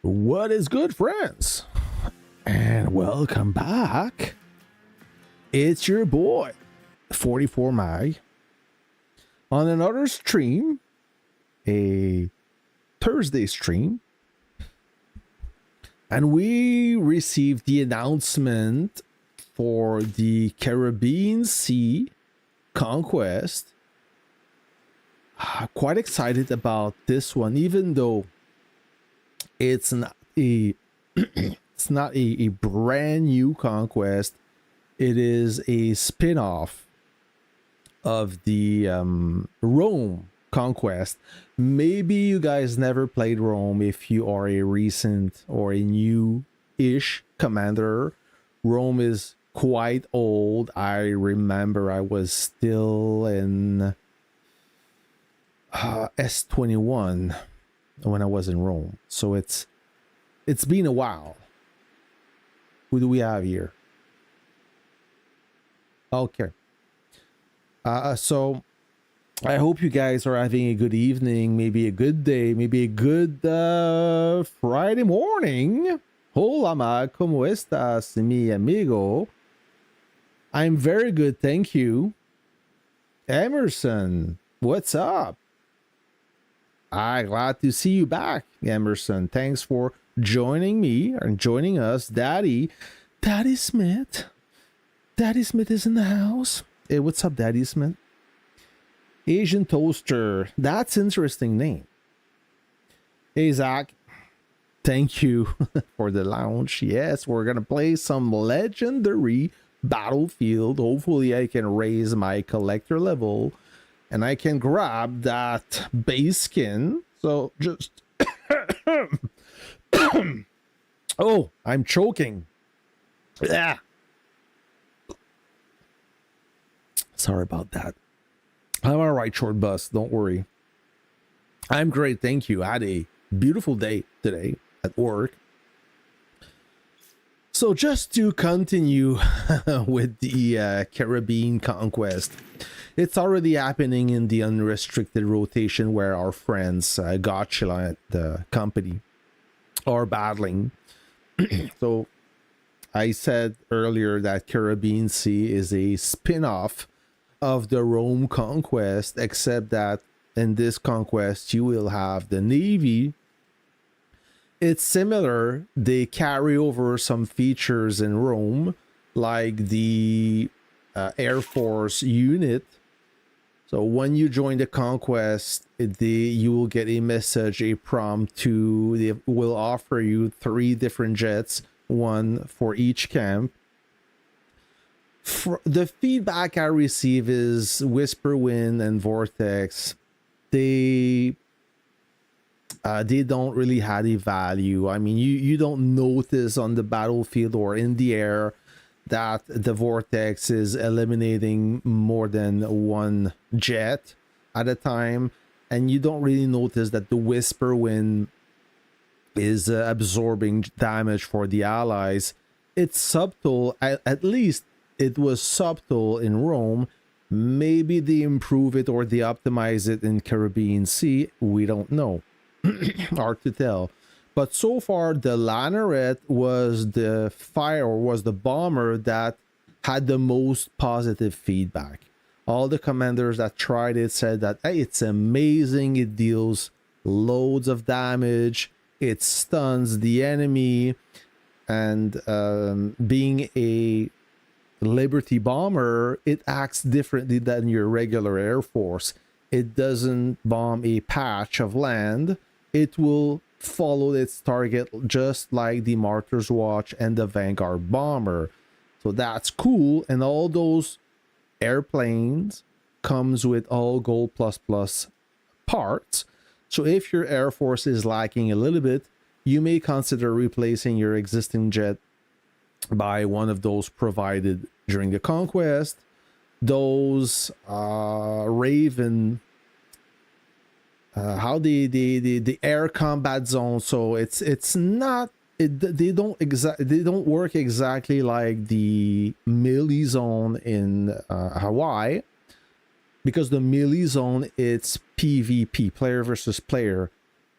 What is good, friends? And welcome back. It's your boy, 44 Mag, on another stream, a Thursday stream. And we received the announcement for the Caribbean Sea Conquest. Quite excited about this one, even though it's not a it's not a brand new conquest. It is a spin-off of the Rome conquest. Maybe you guys never played Rome if you are a recent or a new-ish commander. Rome is quite old. I remember I was still in S21 when I was in Rome. So it's been a while. Who do we have here? Okay. So I hope you guys are having a good evening, maybe a good day, maybe a good Friday morning. Hola, ma, ¿cómo estás, mi amigo? I'm very good, thank you. Emerson, what's up? Glad to see you back, Emerson. Thanks for joining me and joining us. Daddy Smith. Daddy Smith is in the house. Hey, what's up, Daddy Smith? Asian Toaster. That's interesting name. Hey, Zach. Thank you for the lounge. Yes, we're going to play some legendary Battlefield. Hopefully, I can raise my collector level. And I can grab that base skin. So just... Oh, I'm choking. Yeah. Sorry about that. I'm all right, short bus. Don't worry. I'm great. Thank you. I had a beautiful day today at work. So just to continue with the Caribbean conquest, it's already happening in the unrestricted rotation where our friends Gotcha at the company are battling. So I said earlier that Caribbean Sea is a spin-off of the Rome conquest, except that in this conquest you will have the Navy. It's similar. They carry over some features in Rome, like the Air Force unit. So when you join the conquest, you will get a message, a prompt they will offer you 3 different jets, one for each camp. The feedback I receive is Whisper Wind and Vortex. They don't really have a value. I mean, you don't notice on the battlefield or in the air that the Vortex is eliminating more than one jet at a time, and you don't really notice that the Whisper Wind is absorbing damage for the allies. It's subtle. At least it was subtle in Rome. Maybe they improve it or they optimize it in Caribbean Sea. We don't know. Hard to tell. But so far, the Lanneret was the bomber that had the most positive feedback. All the commanders that tried it said that, hey, it's amazing. It deals loads of damage. It stuns the enemy. And being a Liberty bomber, it acts differently than your regular Air Force. It doesn't bomb a patch of land. It will follow its target just like the Martyr's Watch and the Vanguard bomber. So that's cool. And all those airplanes comes with all gold plus parts. So if your Air Force is lacking a little bit, you may consider replacing your existing jet by one of those provided during the conquest. Those Raven, how the air combat zone. So it's not they don't work exactly like the melee zone in Hawaii, because the melee zone, it's PvP, player versus player.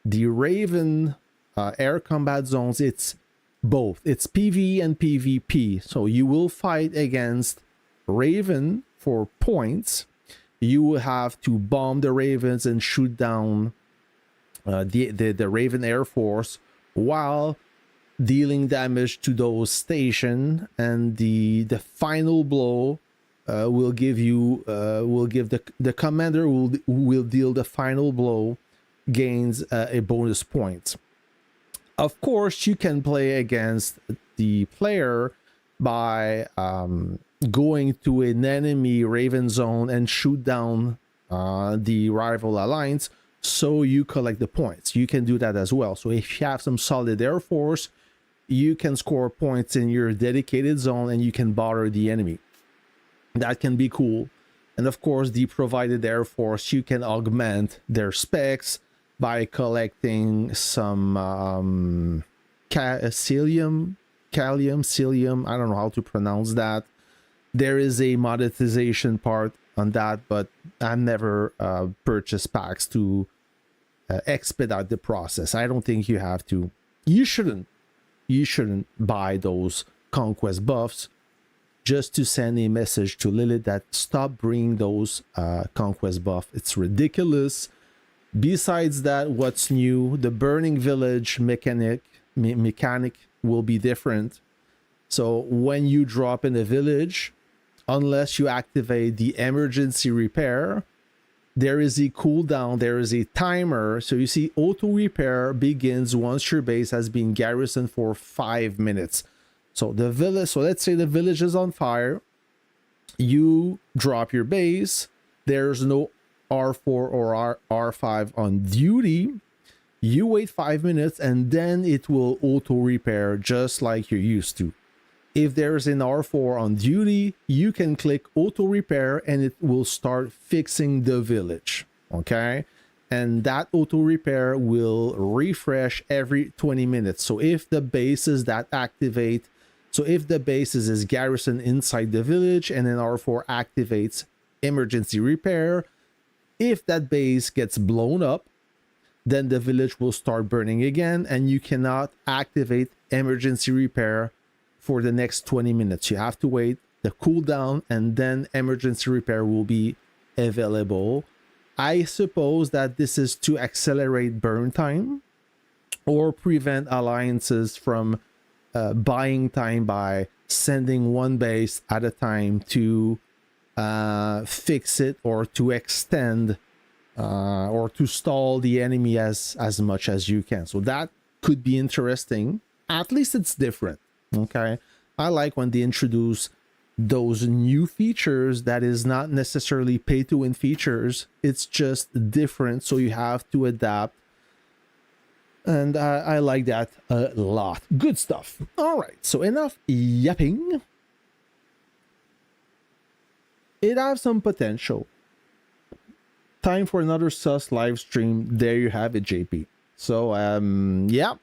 The Raven air combat zones, it's both. It's PvE and PvP. So you will fight against Raven for points. You will have to bomb the Ravens and shoot down the Raven Air Force while dealing damage to those stations, and the final blow will give you the commander who will deal the final blow gains a bonus point. Of course, you can play against the player by going to an enemy Raven zone and shoot down the rival alliance, so you collect the points. You can do that as well. So if you have some solid Air Force, you can score points in your dedicated zone and you can bother the enemy. That can be cool. And of course, the provided Air Force, you can augment their specs by collecting some cilium, I don't know how to pronounce that. There is a monetization part on that, but I never purchased packs to expedite the process. I don't think you have to. You shouldn't buy those conquest buffs just to send a message to Lilith that stop bringing those conquest buff. It's ridiculous. Besides that, what's new? The burning village mechanic will be different. So when you drop in a village, unless you activate the emergency repair, there is a cooldown, there is a timer. So you see auto repair begins once your base has been garrisoned for 5 minutes. So the village, so let's say the village is on fire, you drop your base, there's no R4 or R5 on duty, you wait 5 minutes and then it will auto repair just like you're used to. If there's an R4 on duty, you can click auto repair and it will start fixing the village. Okay, and that auto repair will refresh every 20 minutes. So if the bases that activate, so if the bases is garrisoned inside the village and an R4 activates emergency repair, if that base gets blown up, then the village will start burning again and you cannot activate emergency repair for the next 20 minutes. You have to wait the cooldown and then emergency repair will be available. I suppose that this is to accelerate burn time or prevent alliances from buying time by sending one base at a time to fix it or to extend or to stall the enemy as much as you can. So that could be interesting. At least it's different. Okay, I like when they introduce those new features that is not necessarily pay to win features. It's just different, so you have to adapt. And I like that a lot. Good stuff. All right, so enough yapping. It has some potential. Time for another sus live stream. There you have it, JP. So yeah,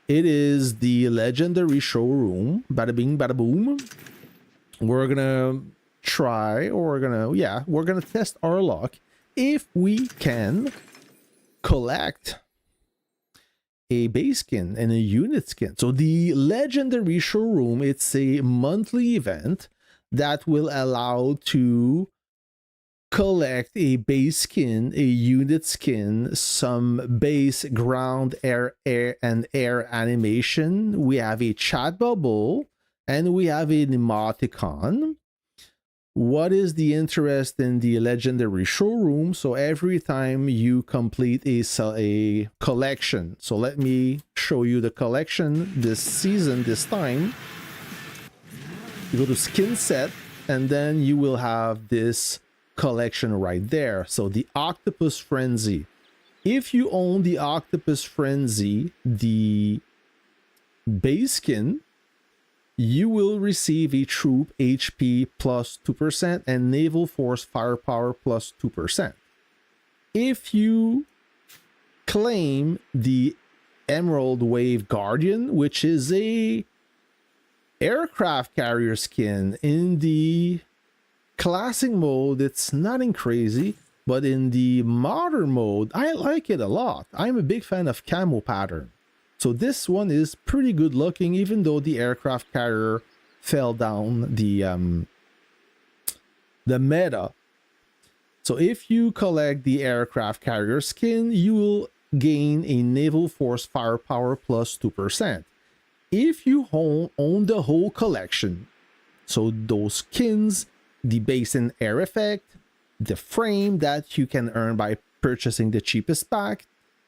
it is the legendary showroom. Bada bing, bada boom. We're gonna try, or we're gonna test our luck if we can collect a base skin and a unit skin. So the legendary showroom, it's a monthly event that will allow to collect a base skin, a unit skin, some base ground, air, and air animation. We have a chat bubble and we have an emoticon. What is the interest in the legendary showroom? So every time you complete a collection, so let me show you the collection this season, this time. You go to skin set and then you will have this collection right there. So the Octopus Frenzy. If you own the Octopus Frenzy, the base skin, you will receive a troop HP plus 2% and naval force firepower plus 2%. If you claim the Emerald Wave Guardian, which is a aircraft carrier skin in the classic mode, it's nothing crazy, but in the modern mode, I like it a lot. I'm a big fan of camo pattern. So this one is pretty good looking, even though the aircraft carrier fell down the meta. So if you collect the aircraft carrier skin, you will gain a naval force firepower plus 2%. If you own the whole collection, so those skins, the base and air effect, the frame that you can earn by purchasing the cheapest pack,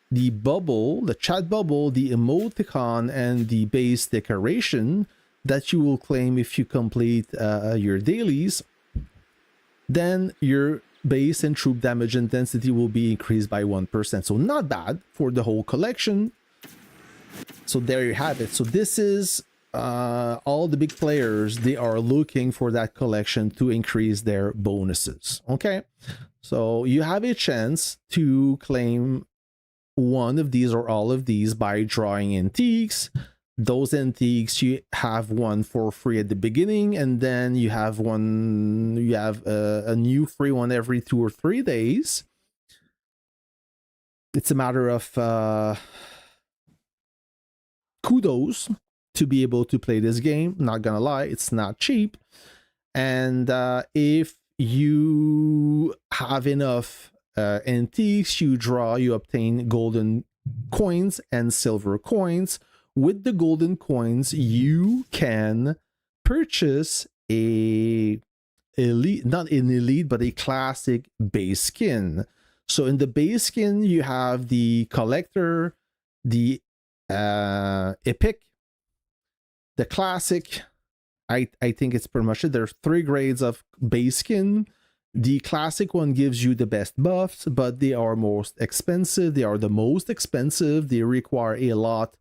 the bubble, the chat bubble, the emoticon, and the base decoration that you will claim if you complete your dailies, then your base and troop damage intensity will be increased by 1%. So not bad for the whole collection. So there you have it. So this is all the big players, they are looking for that collection to increase their bonuses. Okay, so you have a chance to claim one of these or all of these by drawing antiques. Those antiques, you have one for free at the beginning, and then you have a new free one every 2 or 3 days. It's a matter of kudos to be able to play this game. Not gonna lie, it's not cheap. And if you have enough antiques, you obtain golden coins and silver coins. With the golden coins, you can purchase a elite, not an elite, but a classic base skin. So in the base skin, you have the collector, the epic, the classic. I think it's pretty much it. There's 3 grades of base skin. The classic one gives you the best buffs, but they are most expensive. They are the most expensive. They require a lot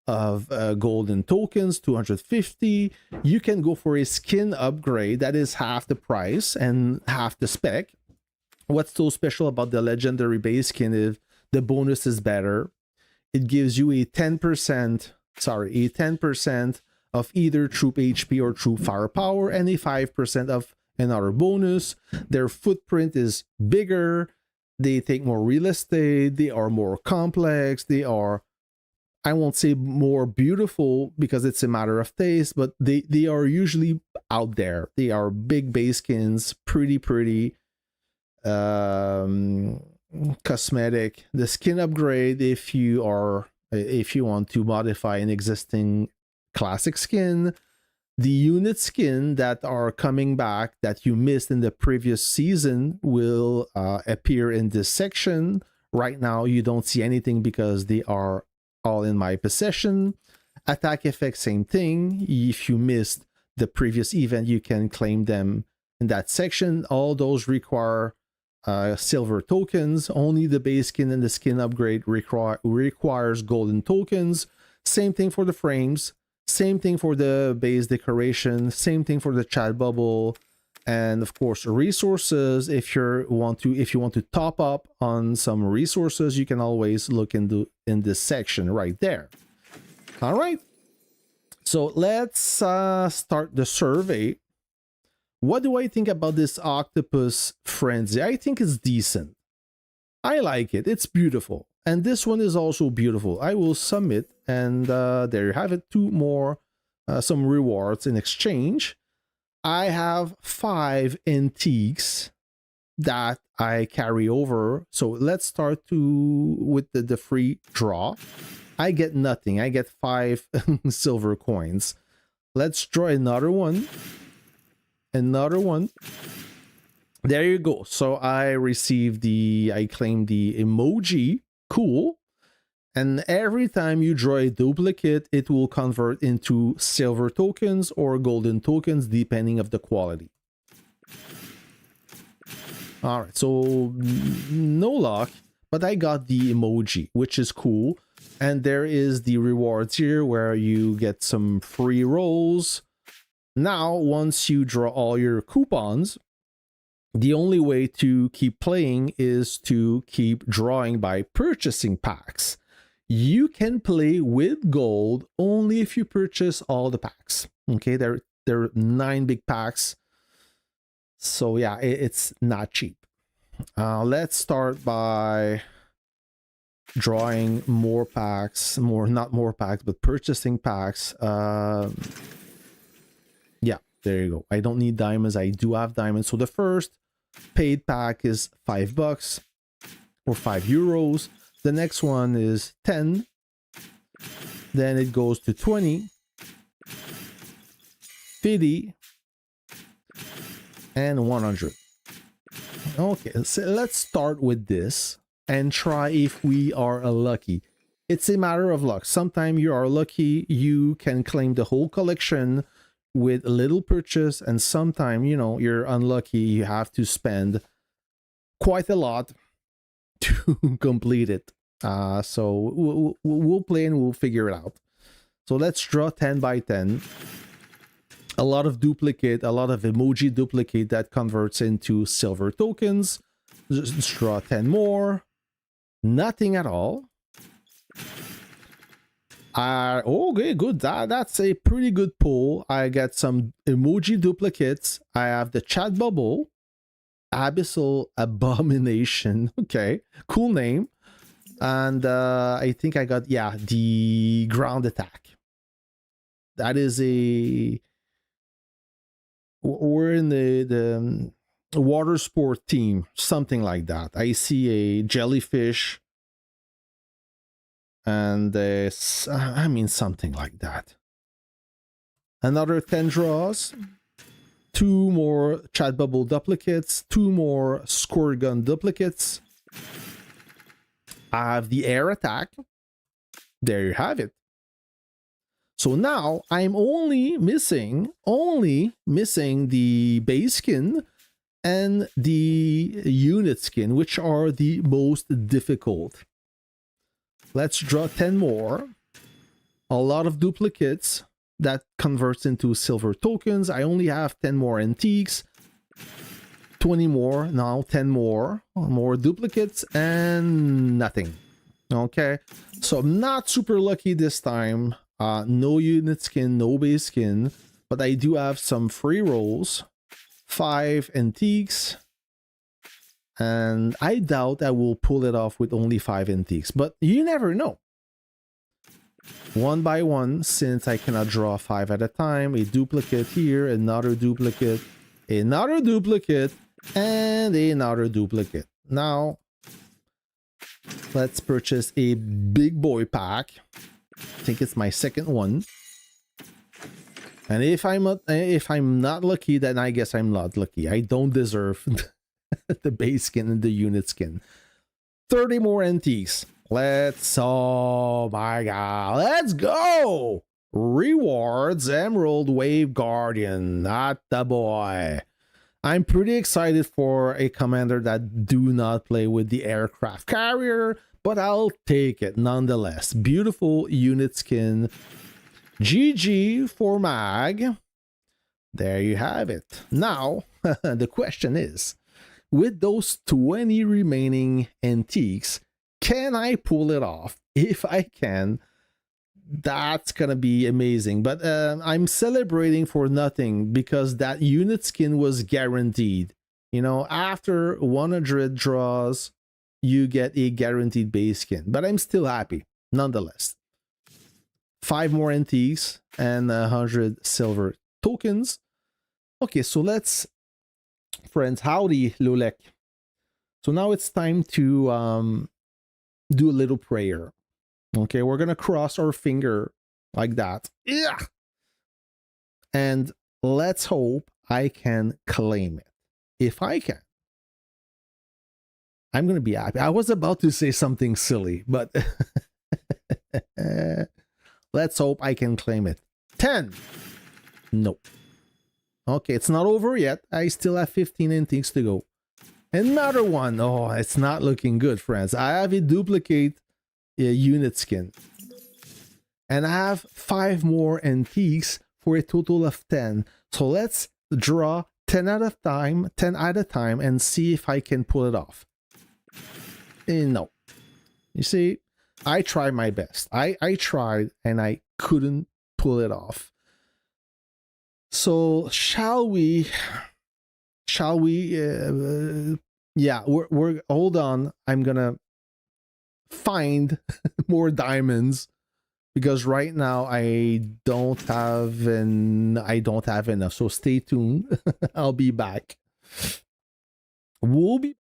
of golden tokens, 250. You can go for a skin upgrade that is half the price and half the spec. What's so special about the legendary base skin is the bonus is better. It gives you a 10% of either troop HP or troop firepower, and a 5% of another bonus. Their footprint is bigger. They take more real estate. They are more complex. They are, I won't say more beautiful because it's a matter of taste, but they are usually out there. They are big base skins, pretty cosmetic. The skin upgrade, if you want to modify an existing classic skin, the unit skin that are coming back that you missed in the previous season will appear in this section. Right now you don't see anything because they are all in my possession. Attack effect, same thing. If you missed the previous event, you can claim them in that section. All those require silver tokens. Only the base skin and the skin upgrade requires golden tokens. Same thing for the frames. Same thing for the base decoration. Same thing for the chat bubble. And of course, resources. If you want to top up on some resources, you can always look in this section right there. All right. So let's start the survey. What do I think about this octopus frenzy? I think it's decent. I like it. It's beautiful. And this one is also beautiful. I will submit, and there you have it. 2 more, some rewards in exchange. I have 5 antiques that I carry over. So let's start with the free draw. I get nothing. I get 5 silver coins. Let's draw another one. Another one. There you go. So I claimed the emoji. Cool. And every time you draw a duplicate, it will convert into silver tokens or golden tokens, depending of the quality. All right, so no luck, but I got the emoji, which is cool. And there is the rewards here where you get some free rolls. Now, once you draw all your coupons, the only way to keep playing is to keep drawing by purchasing packs. You can play with gold only if you purchase all the packs. Okay, there are 9 big packs. So yeah, it's not cheap. Let's start by drawing more packs, not more packs, but purchasing packs. Yeah, there you go. I don't need diamonds. I do have diamonds. So the first paid pack is $5 or €5. The next one is 10. Then it goes to 20, 50, and 100. Okay, so let's start with this and try if we are lucky. It's a matter of luck. Sometimes you are lucky, you can claim the whole collection with a little purchase, and sometimes, you know, you're unlucky, you have to spend quite a lot to complete it. So we'll play and we'll figure it out. So let's draw 10 by 10. A lot of duplicate, a lot of emoji duplicate that converts into silver tokens. Just draw 10 more. Nothing at all. Okay, good. That's a pretty good pull. I get some emoji duplicates. I have the chat bubble. Abyssal Abomination. Okay, cool name. And I think I got, yeah, the ground attack. That is a... We're in the water sport team, something like that. I see a jellyfish, and I mean something like that. Another 10 draws, 2 more chat bubble duplicates, 2 more squirt gun duplicates. I have the air attack. There you have it. So now I'm only missing the base skin and the unit skin, which are the most difficult. Let's draw 10 more. A lot of duplicates that converts into silver tokens. I only have 10 more antiques, 20 more, now 10 more duplicates, and nothing. Okay, so I'm not super lucky this time. No unit skin, no base skin, but I do have some free rolls, 5 antiques, and I doubt I will pull it off with only 5 antiques, but you never know. One by one, since I cannot draw 5 at a time, a duplicate here, another duplicate, and another duplicate. Now, let's purchase a big boy pack. I think it's my second one. And if I'm not lucky, then I guess I'm not lucky. I don't deserve the base skin and the unit skin. 30 more antiques. Oh my god, let's go! Rewards, Emerald Wave Guardian, not the boy. I'm pretty excited for a commander that do not play with the aircraft carrier, but I'll take it nonetheless. Beautiful unit skin. GG for Mag. There you have it. Now, the question is, with those 20 remaining antiques, can I pull it off? If I can, that's gonna be amazing. But I'm celebrating for nothing because that unit skin was guaranteed. You know, after 100 draws, you get a guaranteed base skin. But I'm still happy, nonetheless. 5 more antiques and 100 silver tokens. Okay, so let's... Friends, howdy, Lulek. So now it's time to do a little prayer. Okay, we're gonna cross our finger like that. Yeah. And let's hope I can claim it. If I can, I'm gonna be happy. I was about to say something silly, but let's hope I can claim it. 10. Nope. Okay, it's not over yet. I still have 15 antiques to go. Another one. Oh, it's not looking good, friends. I have a duplicate unit skin. And I have 5 more antiques for a total of 10. So let's draw 10 at a time and see if I can pull it off. No. You see, I tried my best. I tried and I couldn't pull it off. So shall we yeah, we're hold on. I'm gonna find more diamonds, because right now I don't have enough. So stay tuned. I'll be back. We'll be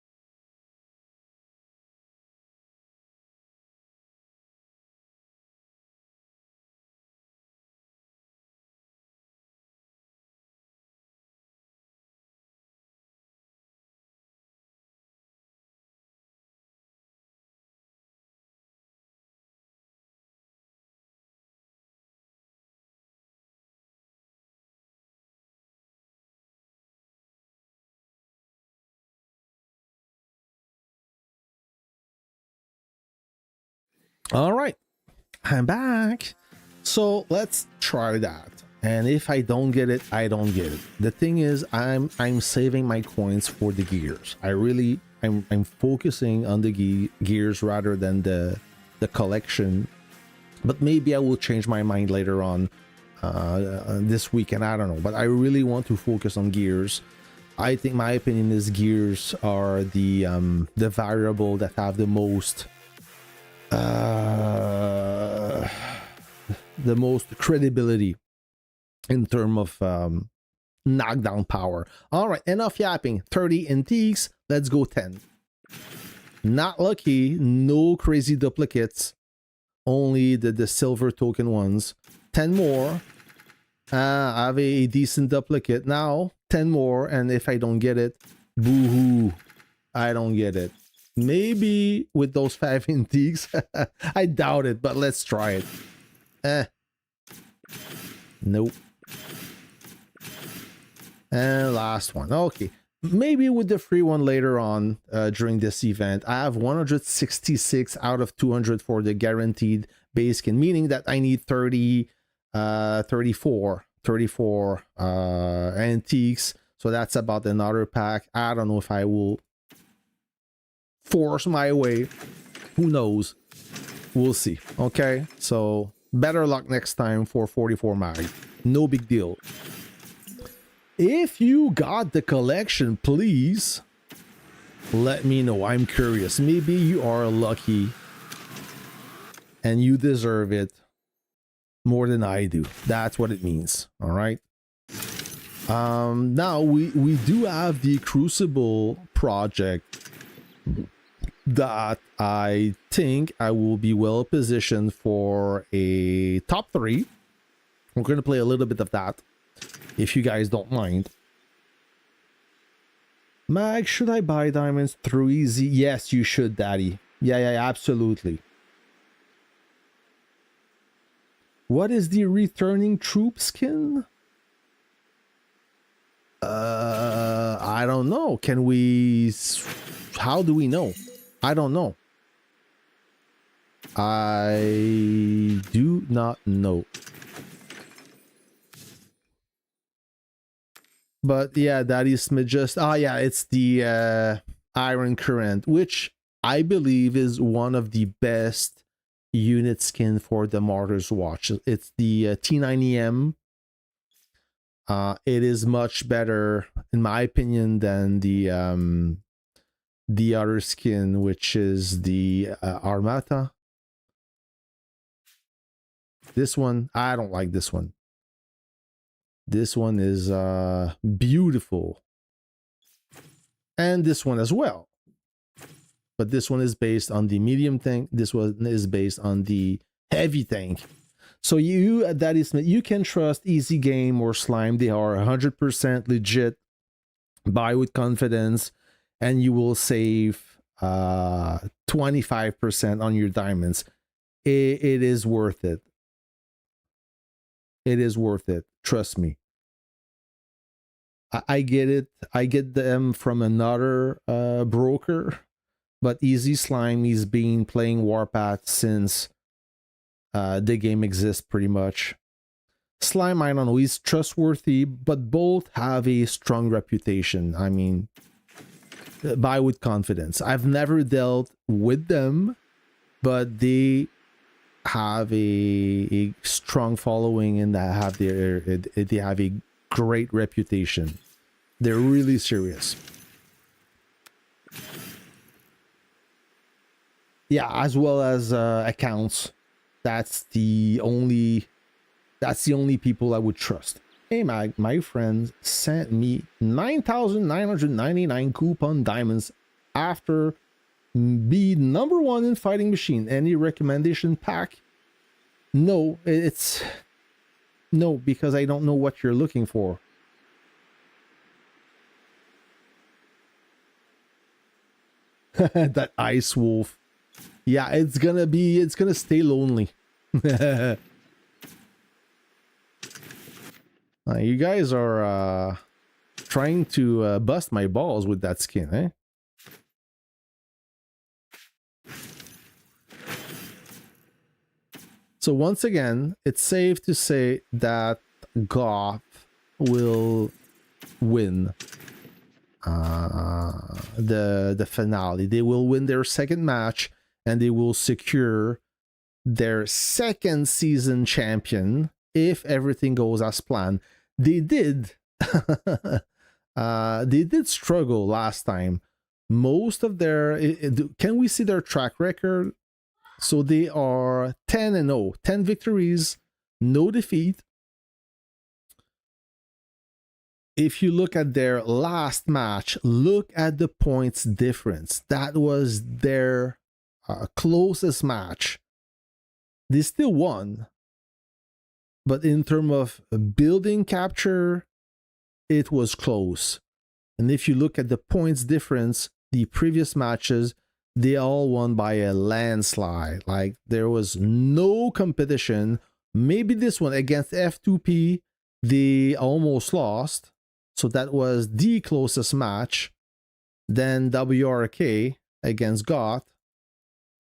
all right. I'm back. So let's try that. And if I don't get it, I don't get it. The thing is, I'm saving my coins for the gears. I'm focusing on the gears rather than the collection. But maybe I will change my mind later on this weekend. I don't know. But I really want to focus on gears. I think my opinion is gears are the variable that have the most credibility in terms of knockdown power. All right, enough yapping. 30 antiques. Let's go 10. Not lucky. No crazy duplicates. Only the silver token ones. 10 more. I have a decent duplicate now. 10 more, and if I don't get it, boo-hoo. I don't get it. Maybe with those 5 antiques. I doubt it, but let's try it. Nope. And last one. Okay. Maybe with the free one later on during this event. I have 166 out of 200 for the guaranteed base skin, meaning that I need 34 antiques. So that's about another pack. I don't know if I will force my way. Who knows? We'll see. Okay, so better luck next time for 44 mag. No big deal. If you got the collection, please let me know. I'm curious. Maybe you are lucky and you deserve it more than I do. That's what it means. All right. Now we do have the Crucible project that I think I will be well positioned for a top 3. We're going to play a little bit of that, if you guys don't mind. Mag, should I buy diamonds through easy? Yes, you should, Daddy. Yeah, absolutely. What is the returning troop skin? I don't know. Can we... How do we know? I don't know. I do not know. But yeah, that is just... Oh yeah, it's the Iron Current, which I believe is one of the best unit skin for the Martyr's Watch. It's the T90M. It is much better, in my opinion, than the other skin, which is the Armata. This one, I don't like this one. This one is beautiful. And this one as well. But this one is based on the medium tank. This one is based on the heavy tank. So you, that is, you can trust Easy Game or Slime. They are 100% legit. Buy with confidence, and you will save 25% on your diamonds. It is worth it. It is worth it. Trust me. I get it. I get them from another broker, but Easy Slime is been playing Warpath since the game exists pretty much. Slime, I don't know, he's trustworthy, but both have a strong reputation. I mean, buy with confidence. I've never dealt with them, but they have a strong following and they have a great reputation. They're really serious. Yeah, as well as accounts. That's the only people I would trust. Hey, my friend sent me 9,999 coupon diamonds after be number one in fighting machine. Any recommendation pack? No, it's no, because I don't know what you're looking for. That ice wolf. Yeah, it's gonna stay lonely. You guys are trying to bust my balls with that skin, eh? So once again, it's safe to say that Goth will win the finale. They will win their second match and they will secure their second season champion if everything goes as planned. They did they did struggle last time. Most of their can we see their track record? So they are 10-0, 10 victories, no defeat. If you look at their last match, look at the points difference. That was their closest match. They still won, but in terms of building capture, it was close. And if you look at the points difference, the previous matches, they all won by a landslide. Like there was no competition. Maybe this one against F2P, they almost lost. So that was the closest match. Then WRK against Goth.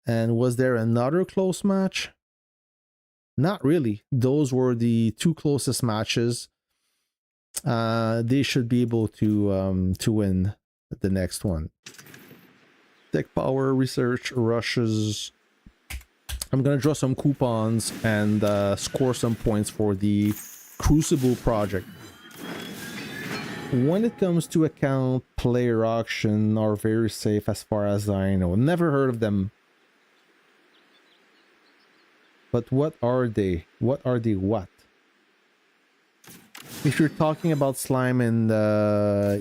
And was there another close match? Not really. Those were the two closest matches. They should be able to win the next one. Tech Power Research rushes. I'm gonna draw some coupons and score some points for the Crucible project. When it comes to account, player auction are very safe as far as I know. Never heard of them. But what are they? What are they what? If you're talking about Slime and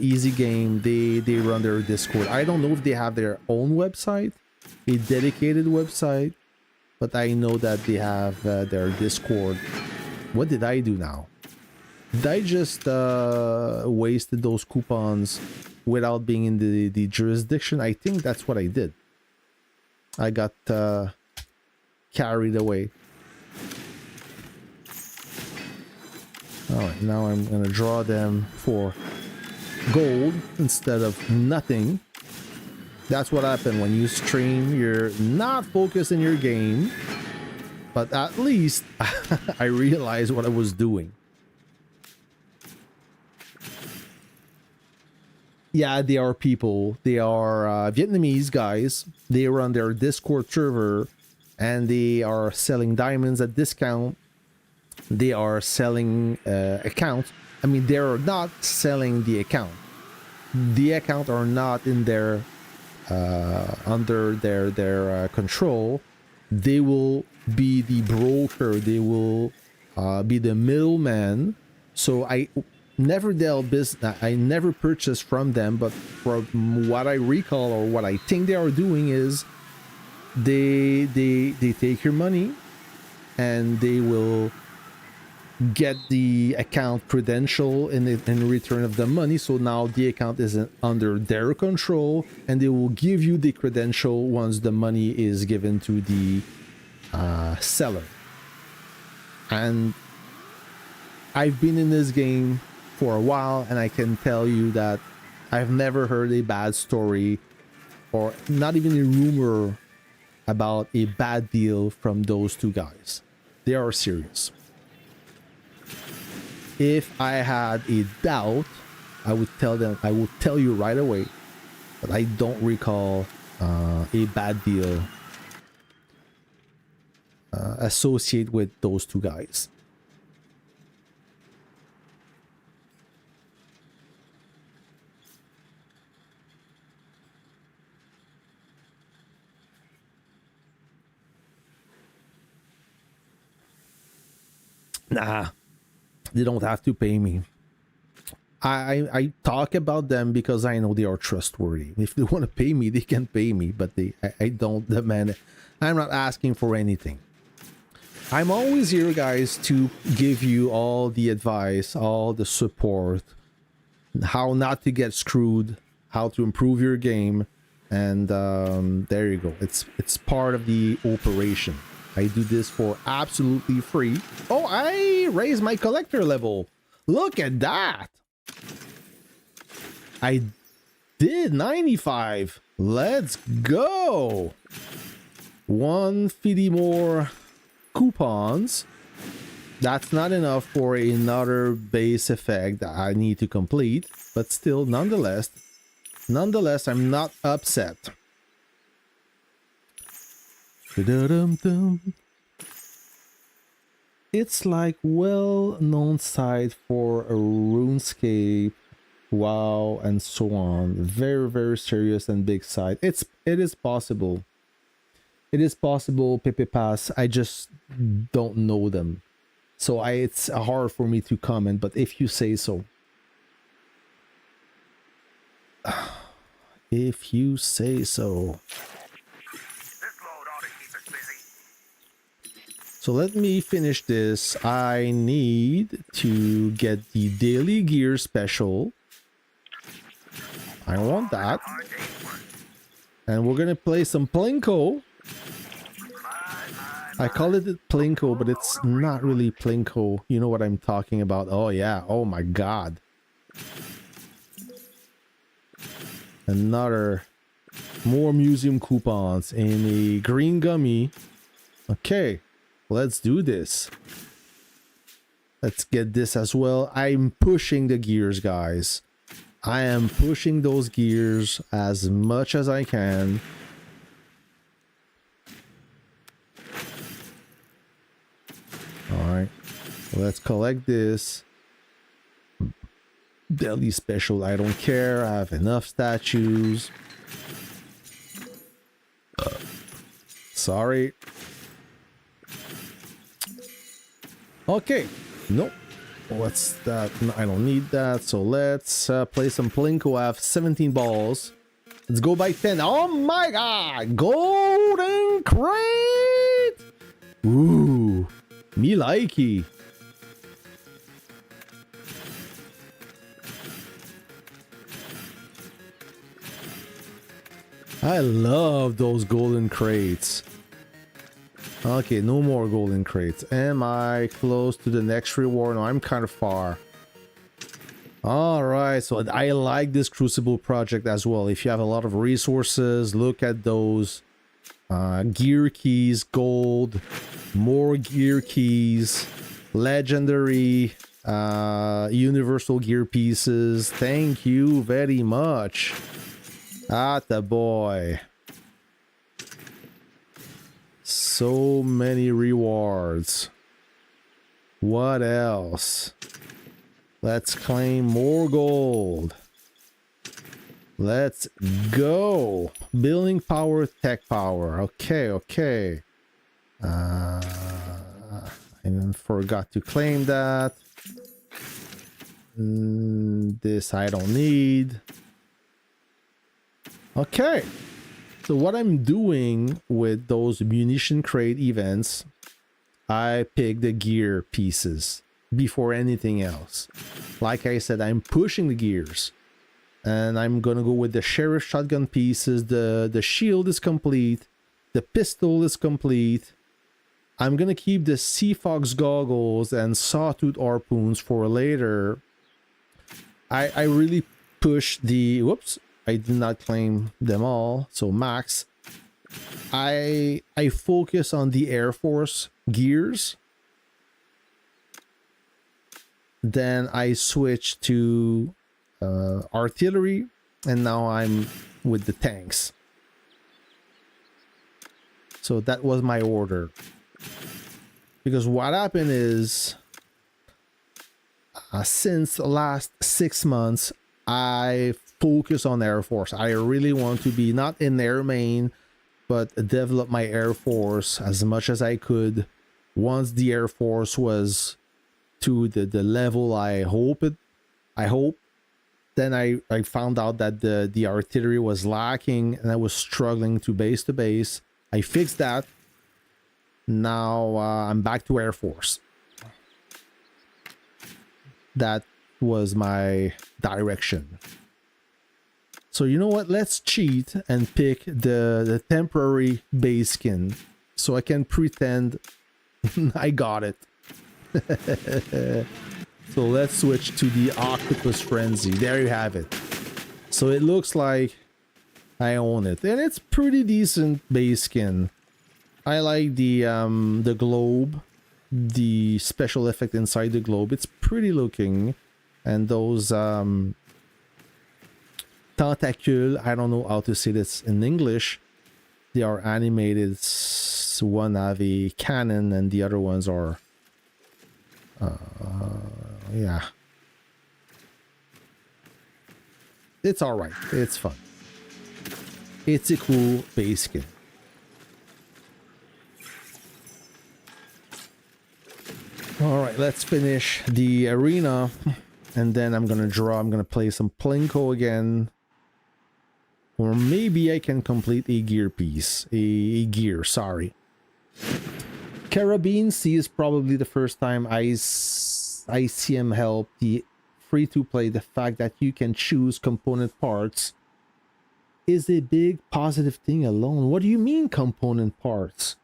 Easy Game, they run their Discord. I don't know if they have their own website, a dedicated website, but I know that they have their Discord. What did I do now? Did I just wasted those coupons without being in the jurisdiction? I think that's what I did. I got carried away. Alright, now I'm gonna draw them for gold instead of nothing. That's what happened when you stream. You're not focused in your game, but at least I realized what I was doing. Yeah, they are people. They are Vietnamese guys. They run their Discord server and they are selling diamonds at discount. They are selling accounts. I mean, they're not selling the account. The account are not in their under their control. They will be the broker. They will be the middleman. So I never dealt business. I never purchased from them. But from what I recall or what I think they are doing is they take your money and they will get the account credential in return of the money. So now the account isn't under their control and they will give you the credential once the money is given to the seller. And I've been in this game for a while and I can tell you that I've never heard a bad story or not even a rumor about a bad deal from those two guys. They are serious. If I had a doubt, I would tell you right away, but I don't recall a bad deal associated with those two guys. Nah, they don't have to pay me. I talk about them because I know they are trustworthy. If they want to pay me, they can pay me, but I don't demand it. I'm not asking for anything. I'm always here, guys, to give you all the advice, all the support, how not to get screwed, how to improve your game, and there you go. It's part of the operation. I do this for absolutely free. Oh, I raised my collector level. Look at that. I did 95. Let's go. 150 more coupons. That's not enough for another base effect that I need to complete, but still, nonetheless, I'm not upset. It's like well-known site for a RuneScape, WoW, and so on. Very, very serious and big site. It is possible. It is possible, Pepe Pass. I just don't know them. So it's hard for me to comment, but if you say so. If you say so. So let me finish this. I need to get the daily gear special. I want that. And we're gonna play some Plinko. I call it Plinko, but it's not really Plinko. You know what I'm talking about. Oh yeah, oh my god. More museum coupons in a green gummy. Okay. Let's do this. Let's get this as well. I'm pushing the gears, guys. I am pushing those gears as much as I can. Alright. Let's collect this. Daily special, I don't care. I have enough statues. Sorry. Okay, nope. What's that? No, I don't need that. So let's play some Plinko. I have 17 balls. Let's go by 10. Oh my god! Golden crate! Ooh, me likey. I love those golden crates. Okay, no more golden crates. Am I close to the next reward? No, I'm kind of far. Alright, so I like this Crucible project as well. If you have a lot of resources, look at those. Gear keys, gold, more gear keys, legendary, universal gear pieces. Thank you very much. Attaboy. So many rewards. What else? Let's claim more gold. Let's go. Building power, tech power. Okay, okay. I forgot to claim that. This I don't need. Okay. So what I'm doing with those munition crate events, I pick the gear pieces before anything else. Like I said, I'm pushing the gears. And I'm gonna go with the sheriff shotgun pieces. The shield is complete. The pistol is complete. I'm gonna keep the Sea Fox goggles and sawtooth harpoons for later. I really push the... Whoops. I did not claim them all. So max. I focus on the Air Force gears. Then I switch to artillery, and now I'm with the tanks. So that was my order. Because what happened is, since the last 6 months, I focus on Air Force. I really want to be not in air main, but develop my Air Force as much as I could. Once the Air Force was to the level I hope. Then I found out that the artillery was lacking and I was struggling to base. I fixed that. Now I'm back to Air Force. That was my direction. So you know what? Let's cheat and pick the temporary base skin so I can pretend I got it. So let's switch to the Octopus Frenzy. There you have it. So it looks like I own it, and it's pretty decent base skin. I like the globe, the special effect inside the globe. It's pretty looking, and those tentacle, I don't know how to say this in English. They are animated. One have a cannon and the other ones are yeah, it's all right. It's fun. It's a cool base skin. All right, let's finish the arena, and then I'm gonna play some Plinko again, or maybe I can complete a gear piece. A gear, sorry. Carabine C is probably the first time I see him help the free-to-play. The fact that you can choose component parts is a big positive thing alone. What do you mean component parts?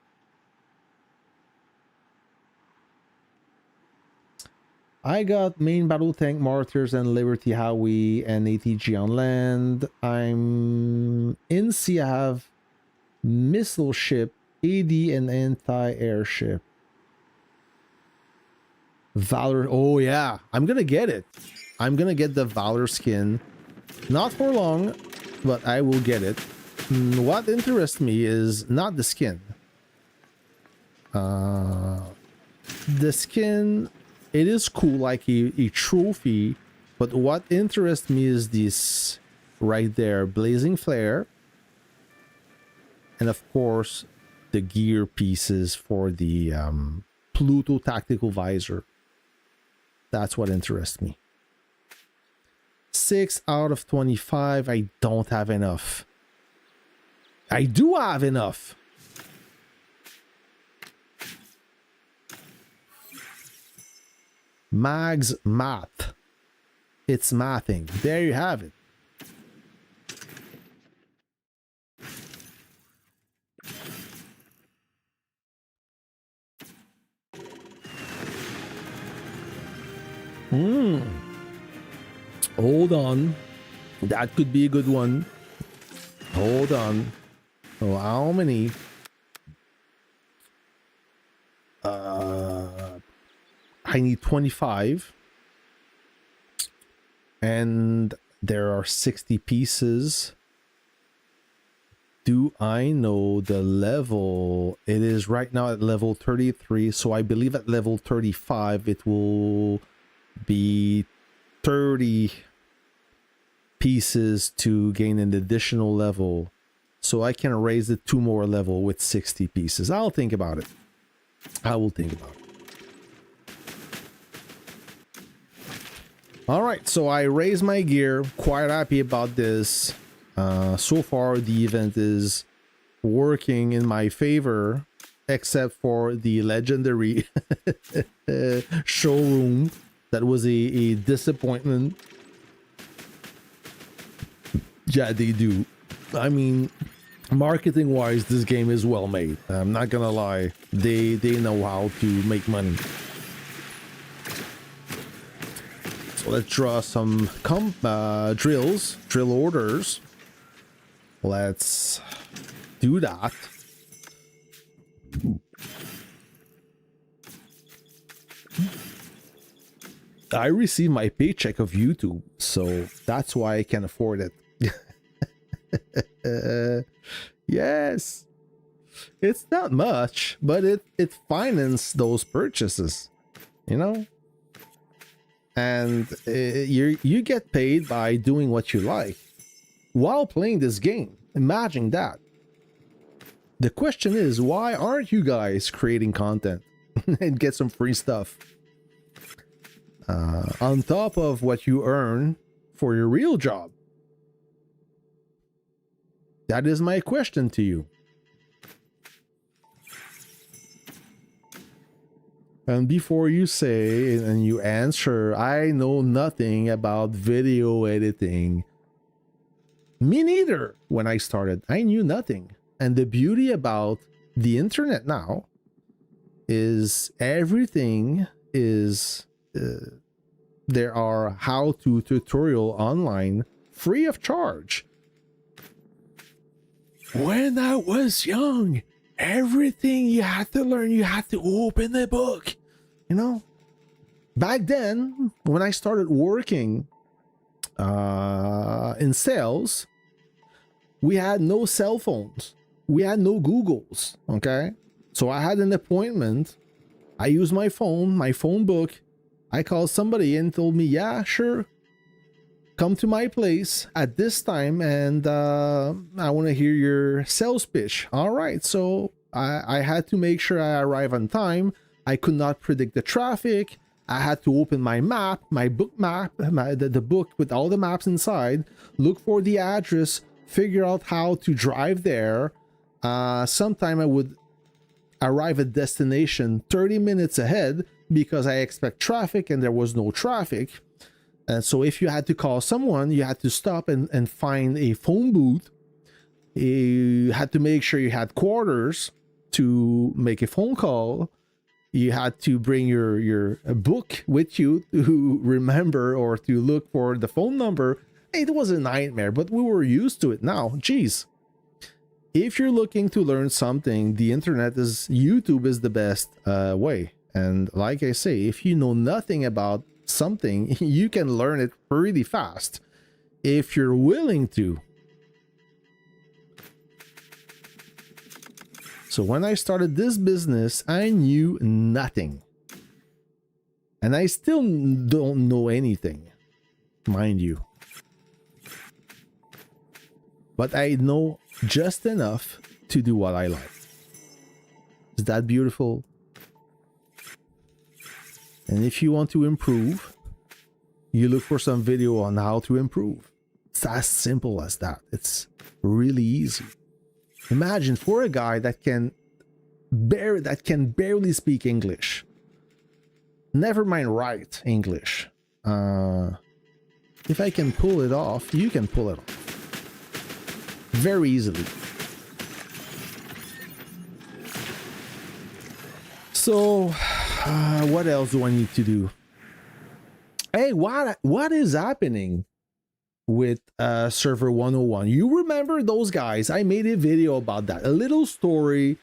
I got main battle tank, mortars, and Liberty Howie and ATG on land. I'm in sea. I have missile ship, AD, and anti-airship. Valor. Oh yeah, I'm gonna get it. I'm gonna get the Valor skin. Not for long, but I will get it. What interests me is not the skin. The skin, it is cool, like a trophy, but what interests me is this right there, Blazing Flare, and of course the gear pieces for the Pluto Tactical Visor. That's what interests me. 6 out of 25. I don't have enough. I do have enough. Mag's math. It's mathing. There you have it. Hold on. That could be a good one. Hold on. Oh, how many? I need 25. And there are 60 pieces. Do I know the level? It is right now at level 33. So I believe at level 35 it will be 30 pieces to gain an additional level. So I can raise it 2 more level with 60 pieces. I'll think about it. I will think about it. All right, so I raised my gear. Quite happy about this. So far, the event is working in my favor, except for the legendary showroom. That was a disappointment. Yeah, they do. I mean, marketing-wise, this game is well made. I'm not gonna lie. They know how to make money. So let's draw some drill orders. Let's do that. I receive my paycheck of YouTube, so that's why I can afford it. Yes, it's not much, but it finances those purchases, you know. And you get paid by doing what you like while playing this game. Imagine that. The question is, why aren't you guys creating content and get some free stuff? on top of what you earn for your real job? That is my question to you. And before you say and you answer, I know nothing about video editing. Me neither. When I started, I knew nothing. And the beauty about the internet now is everything is there are how-to tutorial online free of charge. When I was young, everything you had to learn, you had to open a book. You know, back then when I started working in sales, we had no cell phones. We had no Googles, okay? So I had an appointment. I used my phone book. I called somebody and told me, yeah, sure. Come to my place at this time and I want to hear your sales pitch. All right, so I had to make sure I arrive on time. I could not predict the traffic. I had to open my map, my book map, the book with all the maps inside, look for the address, figure out how to drive there. Sometime I would arrive at destination 30 minutes ahead because I expect traffic and there was no traffic. And so if you had to call someone, you had to stop and find a phone booth. You had to make sure you had quarters to make a phone call. You had to bring your book with you to remember or to look for the phone number. It was a nightmare, but we were used to it now. Geez. If you're looking to learn something, the internet YouTube is the best way. And like I say, if you know nothing about something, you can learn it pretty fast if you're willing to. So when I started this business, I knew nothing. And I still don't know anything, mind you. But I know just enough to do what I like. Is that beautiful? And if you want to improve, you look for some video on how to improve. It's as simple as that. It's really easy. Imagine for a guy that can barely speak English, never mind write English. If I can pull it off, you can pull it off very easily. So what else do I need to do? Hey, what is happening with server 101? You remember those guys? I made a video about that, a little story.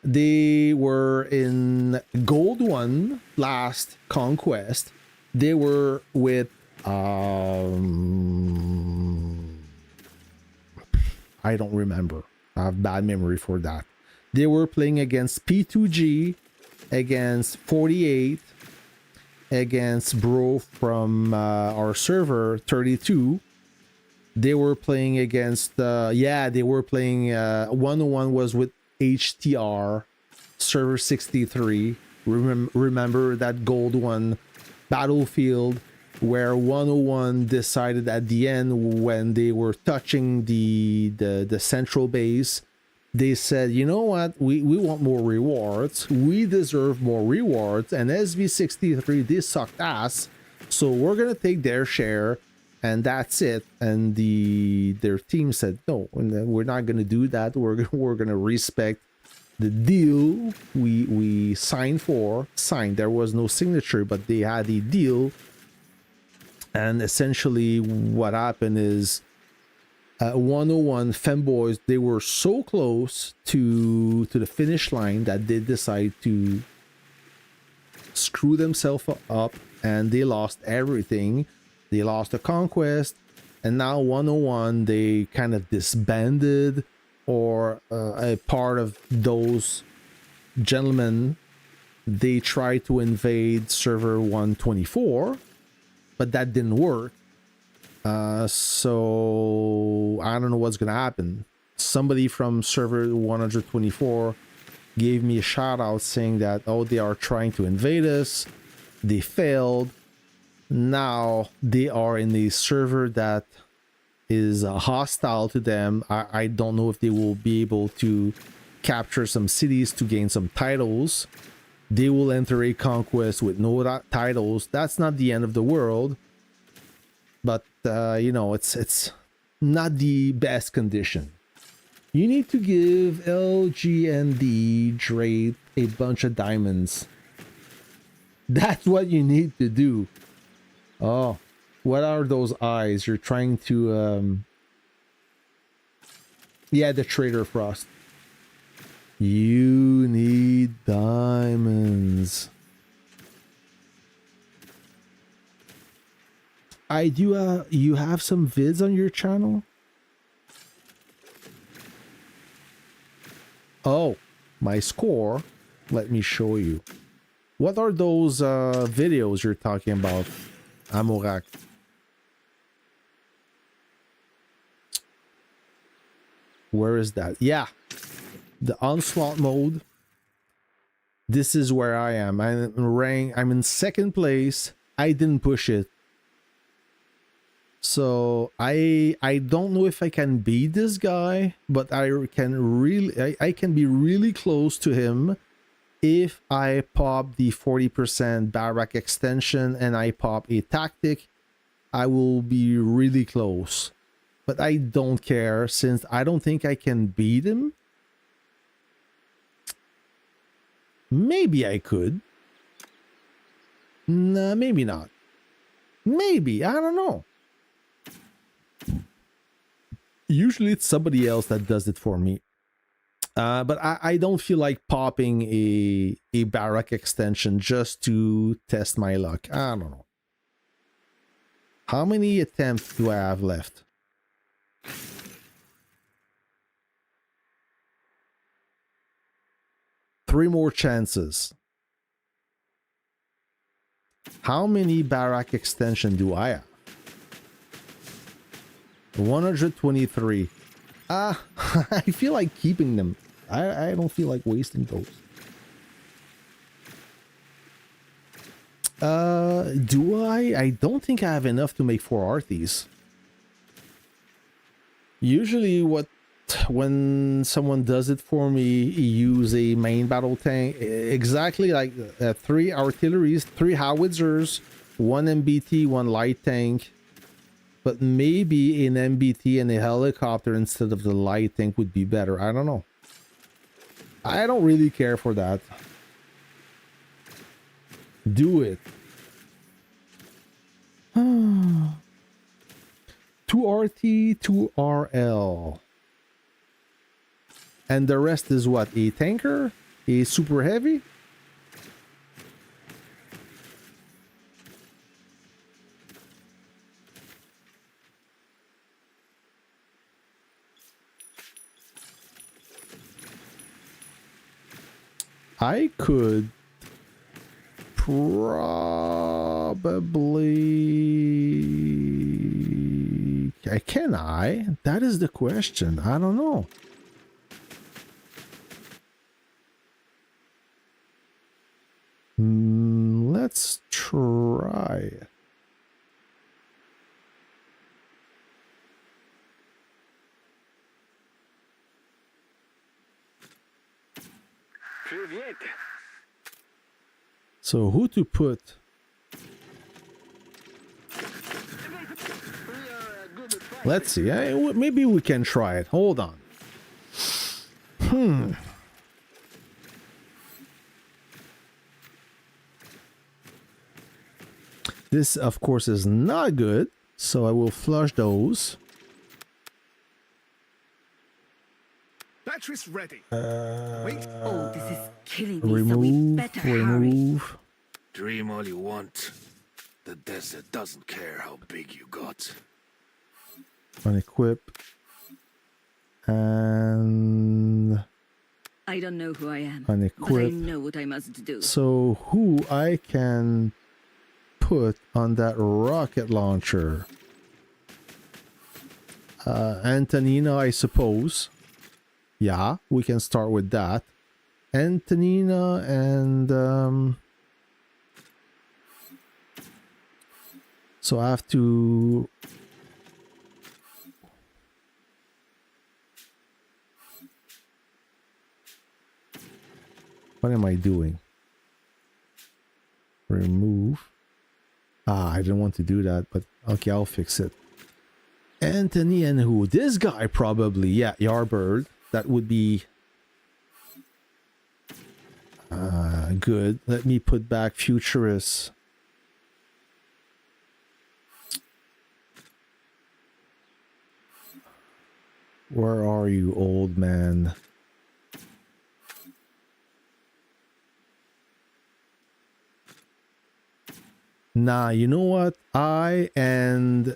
They were in Gold 1 last conquest. They were with I don't remember. I have bad memory for that. They were playing against P2G, against 48, against bro from our server 32. They were playing against they were playing 101 was with HTR server 63. Remember that Gold 1 battlefield where 101 decided at the end when they were touching the central base, they said, you know what, we want more rewards, we deserve more rewards, and SV63, they sucked ass, so we're gonna take their share and that's it. And their team said, no, we're not gonna do that. We're gonna respect the deal we signed. There was no signature, but they had a deal. And essentially what happened is 101 femboys, they were so close to the finish line that they decided to screw themselves up, and they lost everything. They lost the conquest, and now 101, they kind of disbanded, or a part of those gentlemen, they tried to invade server 124, but that didn't work. So I don't know what's gonna happen. Somebody from server 124 gave me a shout out saying that, oh, they are trying to invade us, they failed, now they are in a server that is hostile to them. I don't know if they will be able to capture some cities to gain some titles. They will enter a conquest with no titles. That's not the end of the world, but you know, it's not the best condition. You need to give LGND Drake a bunch of diamonds. That's what you need to do. Oh, what are those eyes? You're trying to yeah, the Trader Frost. You need diamonds. I do you have some vids on your channel? Oh, my score. Let me show you. What are those videos you're talking about, Amorak? Where is that? Yeah, the onslaught mode. This is where I am. I'm in second place. I didn't push it, so I don't know if I can beat this guy, but I can be really close to him if I pop the 40% barrack extension and I pop a tactic. I will be really close, but I don't care since I don't think I can beat him. Maybe I could. Nah, maybe not. Maybe, I don't know. Usually it's somebody else that does it for me. But I don't feel like popping a barrack extension just to test my luck. I don't know. How many attempts do I have left? Three more chances. How many barrack extension do I have? 123. I feel like keeping them. I don't feel like wasting those. Do I? I don't think I have enough to make 4 Arthies. Usually when someone does it for me, use a main battle tank. Exactly like 3 artilleries, 3 howitzers, 1 MBT, 1 light tank. But maybe an MBT and a helicopter instead of the light tank would be better. I don't know. I don't really care for that. Do it. 2 RT, 2 RL. And the rest is what? A tanker? A super heavy? I could probably... Can I? That is the question. I don't know. Let's try. So who to put? Let's see. Maybe we can try it. Hold on. This, of course, is not good. So I will flush those. Batteries ready. Wait. Oh, this is killing me. Remove, So we better remove. hurry. Dream all you want. The desert doesn't care how big you got. Unequip. And I don't know who I am, but I unequip. know what I must do. So who I can put on that rocket launcher? Antonina, I suppose. Yeah, we can start with that. Antonina and So I have to... What am I doing? Remove. Ah, I didn't want to do that, but okay, I'll fix it. Anthony and who? This guy probably. Yeah, Yarbird. That would be good. Let me put back Futurist. Where are you, old man? Nah, you know what? I and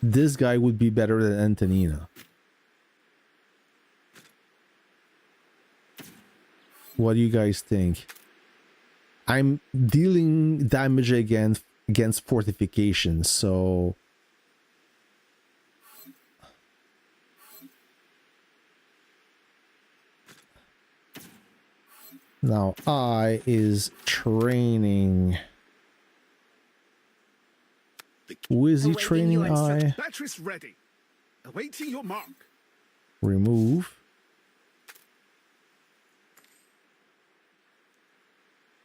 this guy would be better than Antonina. What do you guys think? I'm dealing damage against fortifications, so... Now I is training... Who is he training? I batteries ready. Awaiting your mark. Remove.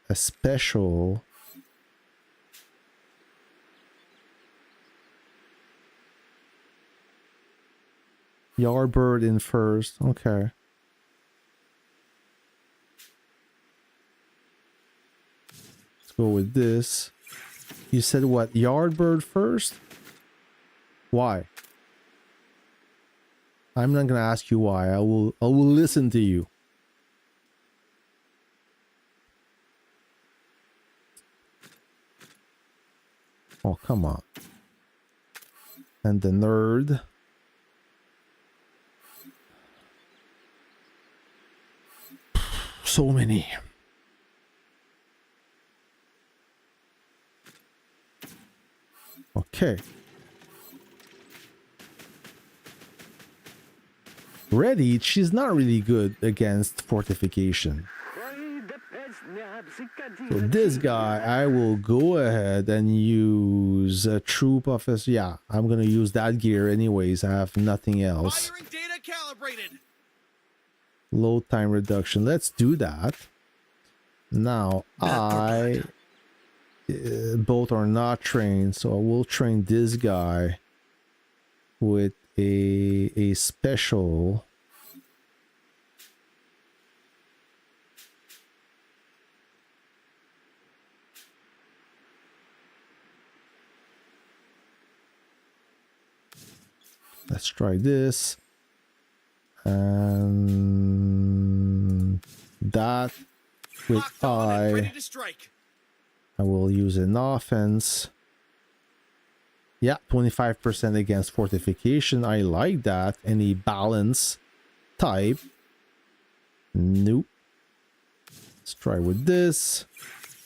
A special. Yardbird in first. Okay. Let's go with this. You said what? Yardbird first? Why? I'm not gonna ask you why. I will listen to you. Oh, come on. And the nerd. So many. Okay. Ready, she's not really good against fortification. So this guy, I will go ahead and use a troop officer. Yeah, I'm gonna use that gear anyways. I have nothing else. Firing data calibrated. Load time reduction. Let's do that. Now both are not trained, so I will train this guy with a special. Let's try this. And that with I will use an offense. Yeah, 25% against fortification. I like that. Any balance type. Nope. Let's try with this.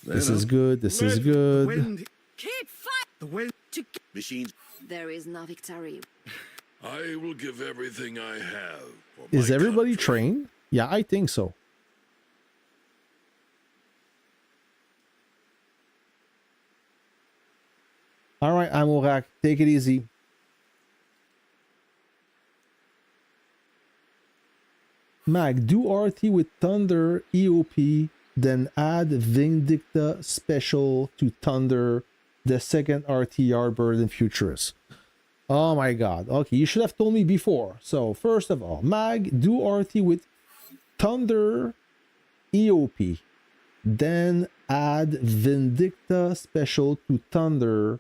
This is good. This is good. Keep fight. The wind. Machines. There is no victory. I will give everything I have. For Is my everybody country. trained? Yeah, I think so. All right, Amorak, take it easy. Mag, do RT with Thunder EOP, then add Vindicta Special to Thunder, the second RT Yardbird and Futurist. Oh my god. Okay, you should have told me before. So, first of all, Mag, do RT with Thunder EOP, then add Vindicta Special to Thunder.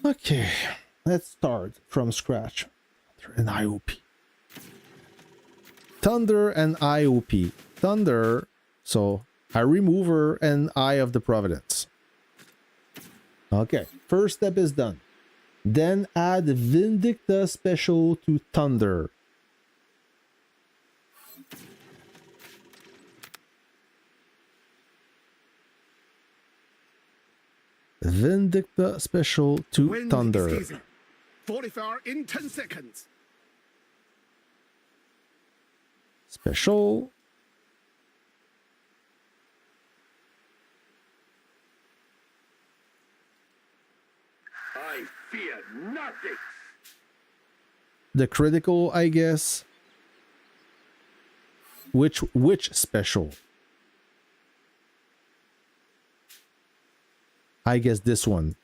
Okay, let's start from scratch. Thunder and IOP. Thunder and IOP. Thunder, so I remove her and Eye of the Providence. Okay, first step is done. Then add Vindicta Special to Thunder. Vindicta Special to Wind Thunder. is easy. 44 in 10 seconds. Special. I fear nothing. The critical, I guess. Which special? I guess this one.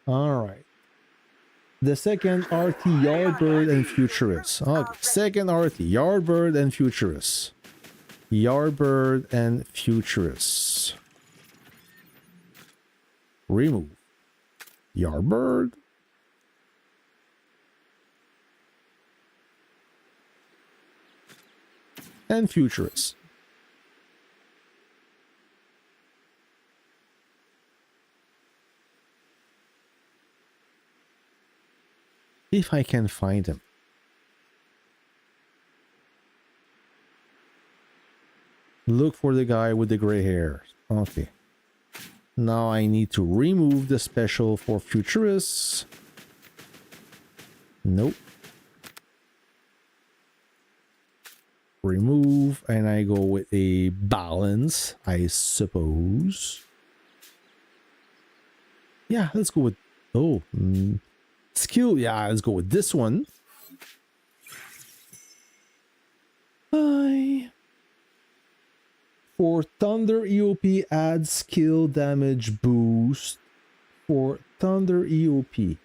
All right. The second RT Yardbird and Futurist. Okay. Second RT Yardbird and Futurist. Yardbird and Futurist. Remove. Yardbird. And Futurist. If I can find him. Look for the guy with the gray hair. Okay. Now I need to remove the special for Futurists. Nope. Remove, and I go with a balance, I suppose. Yeah, let's go with... Oh, skill. Yeah, let's go with this one. Hi. For Thunder EOP, add skill damage boost. For Thunder EOP.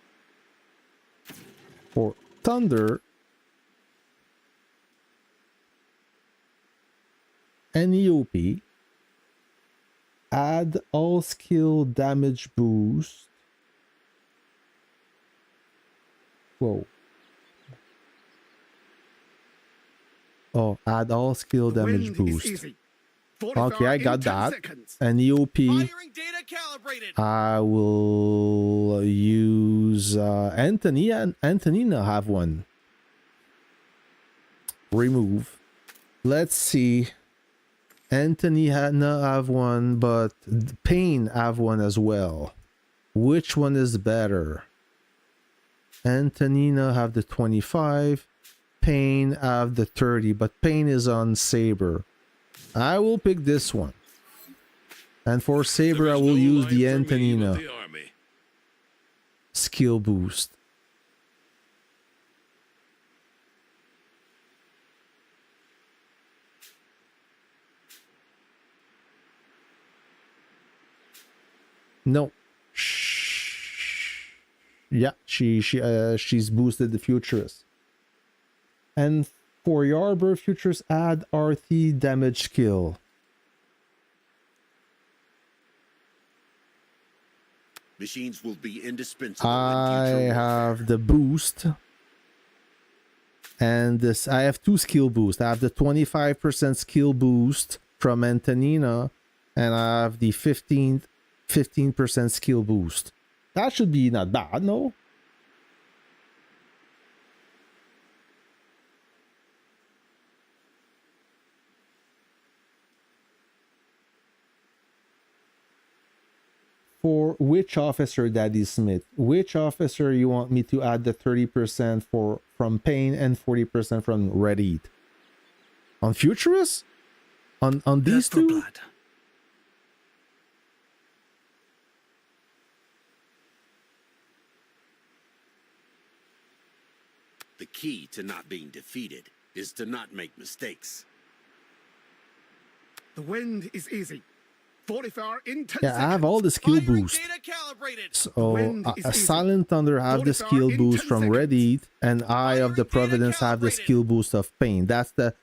For Thunder and EOP, add all skill damage boost. Whoa. Oh, add all skill damage boost. Okay, I got that. And EOP, I will use Anthony and Antonina have one. Remove. Let's see. Anthony have one, but Payne have one as well. Which one is better? Antonina have the 25. Payne have the 30, but Payne is on Saber. I will pick this one. And for Saber, I will use the Antonina skill boost. No. Yeah, she's boosted the Futurist. And for Yardbird Futurist, add RT damage skill. Machines will be indispensable. I have the boost. And this, I have two skill boosts. I have the 25% skill boost from Antonina, and I have the 15% skill boost. That should be not bad, no? For which officer, Daddy Smith? Which officer you want me to add the 30% for from Payne and 40% from Red Heat? On Futurist? On these two? Blood. The key to not being defeated is to not make mistakes. The wind is easy. 44 in 10 Yeah, I have all the skill boost. So a Silent Thunder have the skill boost from Red Heat, and Eye of the Providence have the skill boost of Payne. That's the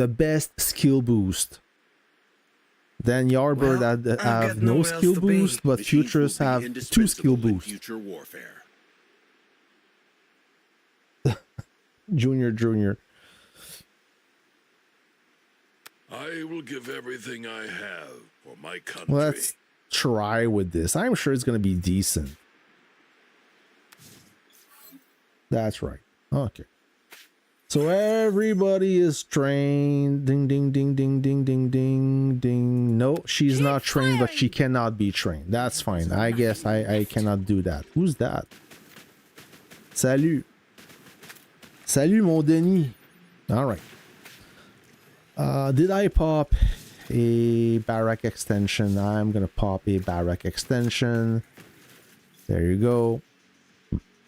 best skill boost. Then Yardbird have no skill boost, but Futurists have 2 skill boosts. Future warfare. Junior. I will give everything I have for my country. Let's try with this. I'm sure it's going to be decent. That's right. Okay. So everybody is trained. Ding, ding, ding, ding, ding, ding, ding, ding. No, she's not trained, but she cannot be trained. That's fine. I guess I cannot do that. Who's that? Salut. Salut, mon Denis. All right. Did I pop a barrack extension. I'm gonna pop a barrack extension. There you go.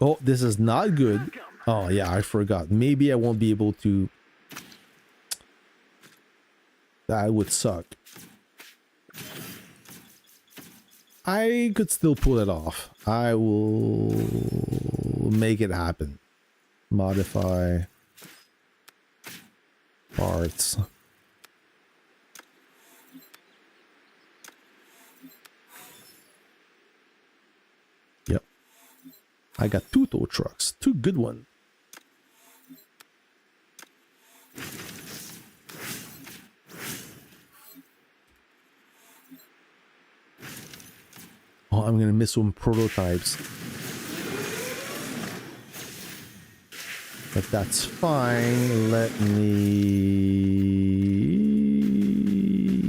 Oh, this is not good. Oh yeah, I forgot. Maybe I won't be able to. That would suck. I could still pull it off. I will make it happen. Modify parts. Yep. I got 2 tow trucks. 2 good ones. Oh, I'm gonna miss some prototypes. But that's fine. Let me...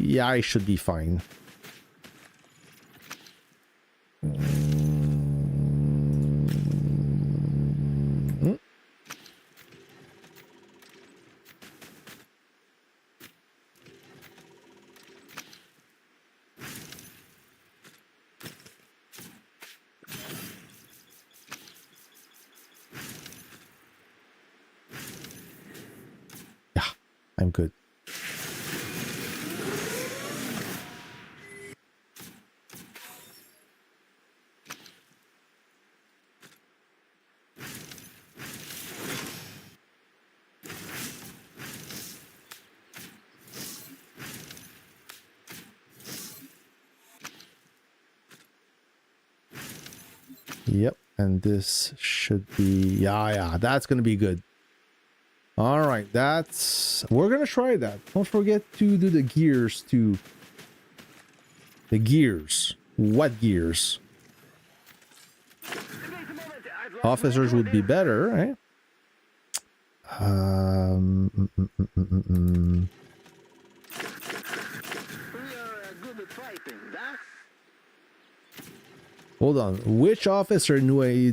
Yeah, I should be fine. Yeah, I'm good. Yep, and this should be... Yeah, that's gonna be good. All right, we're gonna try that. Don't forget to do the gears too. The gears. What gears? Officers would be better, right? Hold on. Which officer knew I...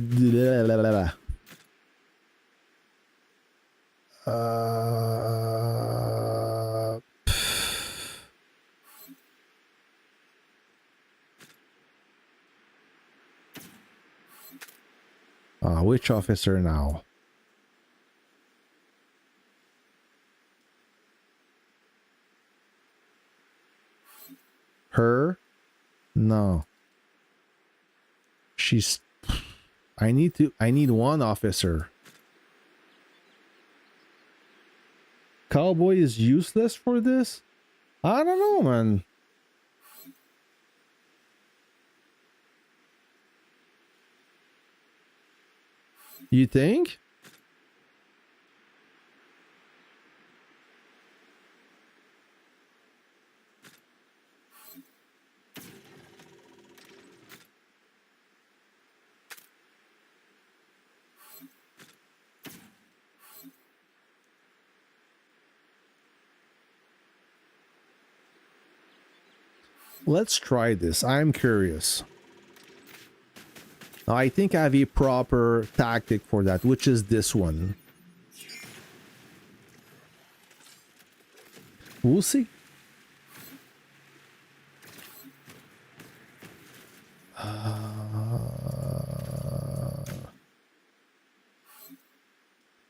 which officer now? Her? No. She's... I need one officer. Cowboy is useless for this? I don't know, man. You think? Let's try this. I'm curious. I think I have a proper tactic for that, which is this one. We'll see.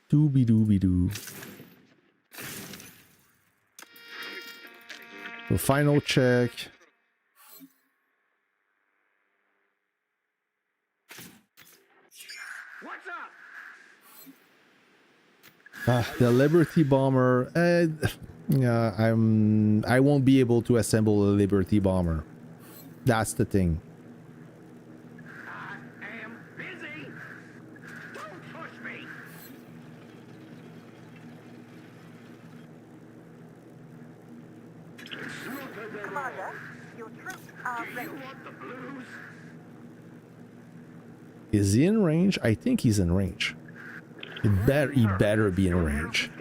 Dooby-dooby-doo. The final check. The Liberty Bomber. Yeah, I won't be able to assemble a Liberty Bomber. That's the thing. I am busy. Don't push me. Commander, your troops are ready. You want the blues? Is he in range? I think he's in range. He better be in range.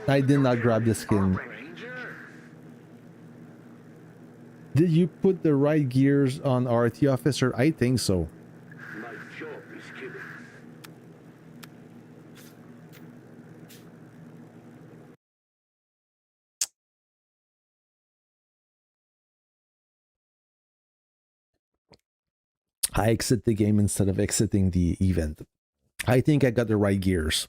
I did not grab the skin. Did you put the right gears on RT officer? I think so. My job is killing. I exit the game instead of exiting the event. I think I got the right gears.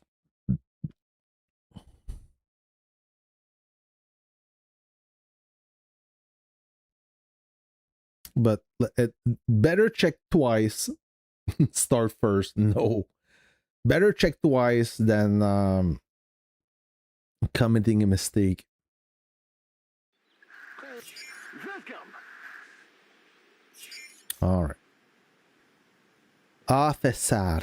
But better check twice, start first. No. Better check twice than committing a mistake. Welcome. All right. Officer.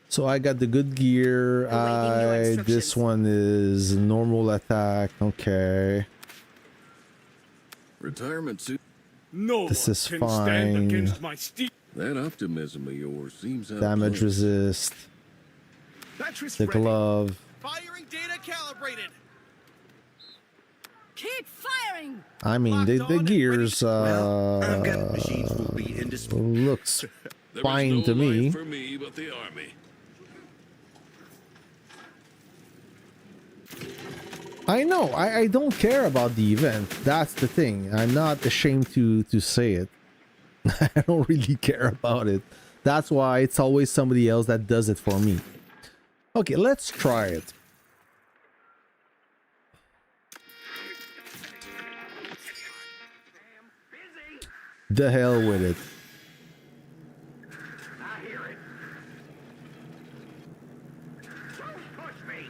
So I got the good gear. Awaiting your This instructions. one is normal attack. Okay. Retirement suit. No This one is can fine. stand against my steel. That optimism of yours seems out of Damage place. resist. Batteries The ready. glove. Firing data calibrated. Keep firing! I mean, the gears machines will be indispensable. looks There is fine no to me. life for me but the army. I know. I don't care about the event. That's the thing. I'm not ashamed to say it. I don't really care about it. That's why it's always somebody else that does it for me. Okay, let's try it. Busy. The hell with it. I hear it. Don't push me.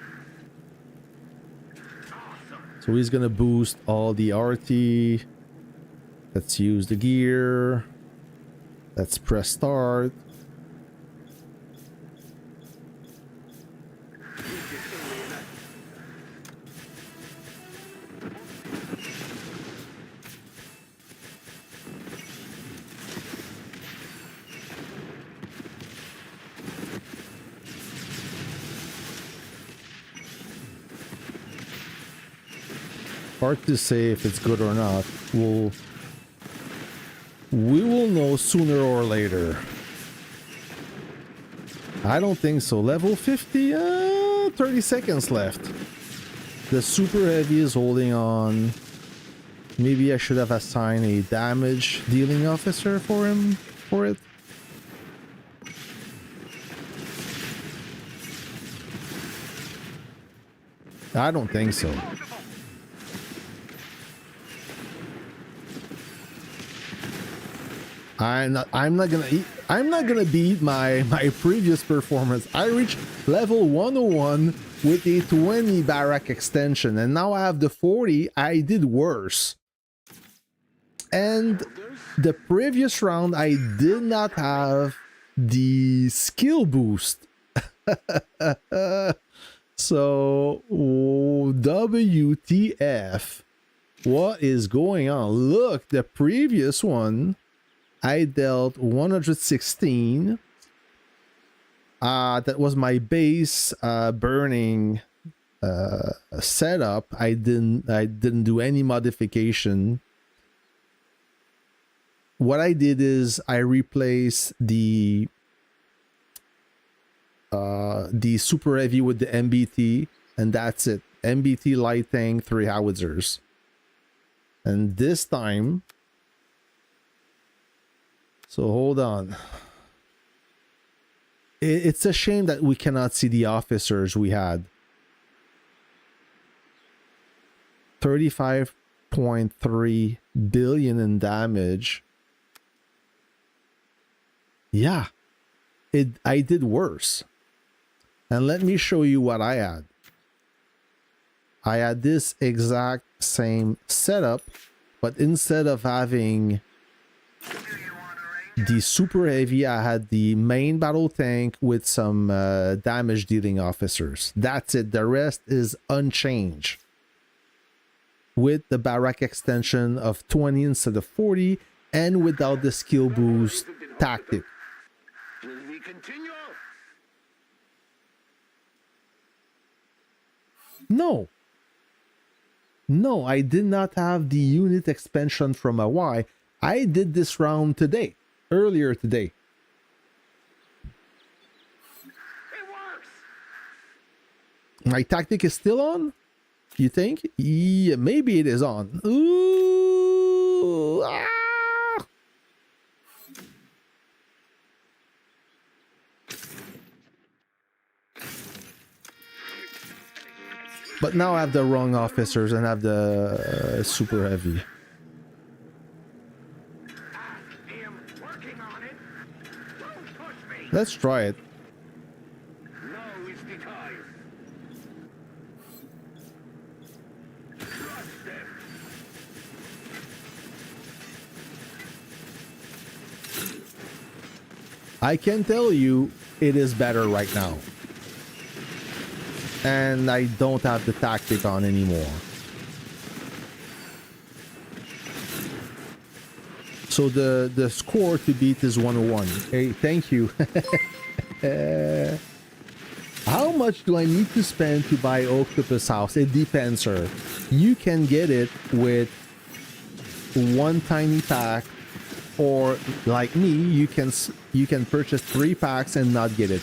Awesome. So he's gonna boost all the RT. Let's use the gear. Let's press start. Hard to say if it's good or not. We will know sooner or later. I don't think so. Level 50, 30 seconds left. The super heavy is holding on. Maybe I should have assigned a damage dealing officer for him for it. I don't think so. I'm not gonna beat my previous performance. I reached level 101 with a 20 barrack extension, and now I have the 40. I did worse. And the previous round I did not have the skill boost. So WTF? What is going on? Look, the previous one I dealt 116. That was my base burning setup. I didn't do any modification. What I did is I replaced the super heavy with the MBT, and that's it. MBT light tank, 3 howitzers. And this time, so hold on. It's a shame that we cannot see the officers we had. 35.3 billion in damage. Yeah, I did worse. And let me show you what I had. I had this exact same setup, but instead of having the super heavy, I had the main battle tank with some damage dealing officers. That's it. The rest is unchanged. With the barrack extension of 20 instead of 40, and without the skill boost tactic. Will we continue? No. No, I did not have the unit expansion from a Y. I did this round today. Earlier today. It works. My tactic is still on? You think? Yeah, maybe it is on. Ooh, Ooh, ah. But now I have the wrong officers and I have the super heavy. I am working on it. Don't push me. Let's try it. No is the time. Trust them. I can tell you it is better right now. And I don't have the tactic on anymore. So the score to beat is 101. Hey, thank you. How much do I need to spend to buy Octopus House? It depends, sir. You can get it with one tiny pack, or like me, you can purchase 3 packs and not get it.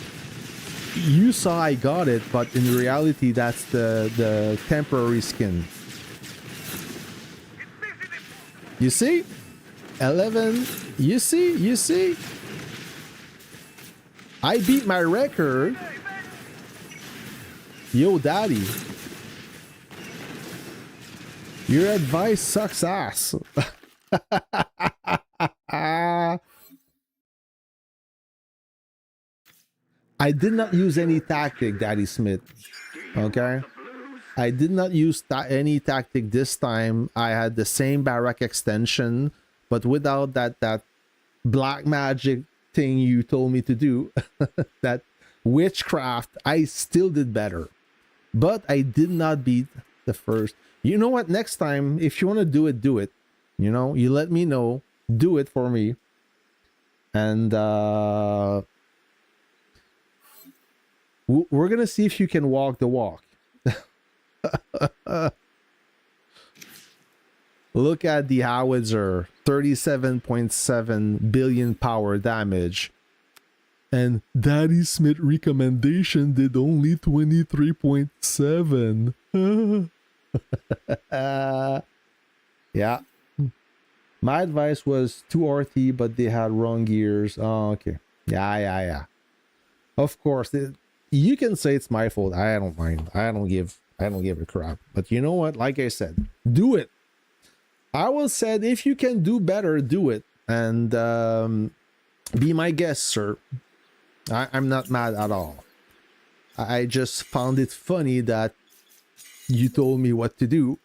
You saw I got it, but in reality, that's the temporary skin. You see? 11. You see? I beat my record. Yo, daddy. Your advice sucks ass. I did not use any tactic, Daddy Smith. Okay? I did not use any tactic this time. I had the same barrack extension, but without that black magic thing you told me to do, that witchcraft, I still did better. But I did not beat the first. You know what? Next time, if you want to do it, do it. You know, you let me know. Do it for me. And we're gonna see if you can walk the walk. Look at the howitzer, 37.7 billion power damage, and Daddy Smith recommendation did only 23.7. Yeah, my advice was 2 RT, but they had wrong gears. Oh, okay. Yeah. Of course, you can say it's my fault. I don't mind. I don't give a crap. But you know what? Like I said, do it. I will said if you can do better, do it. And be my guest, sir. I'm not mad at all. I just found it funny that you told me what to do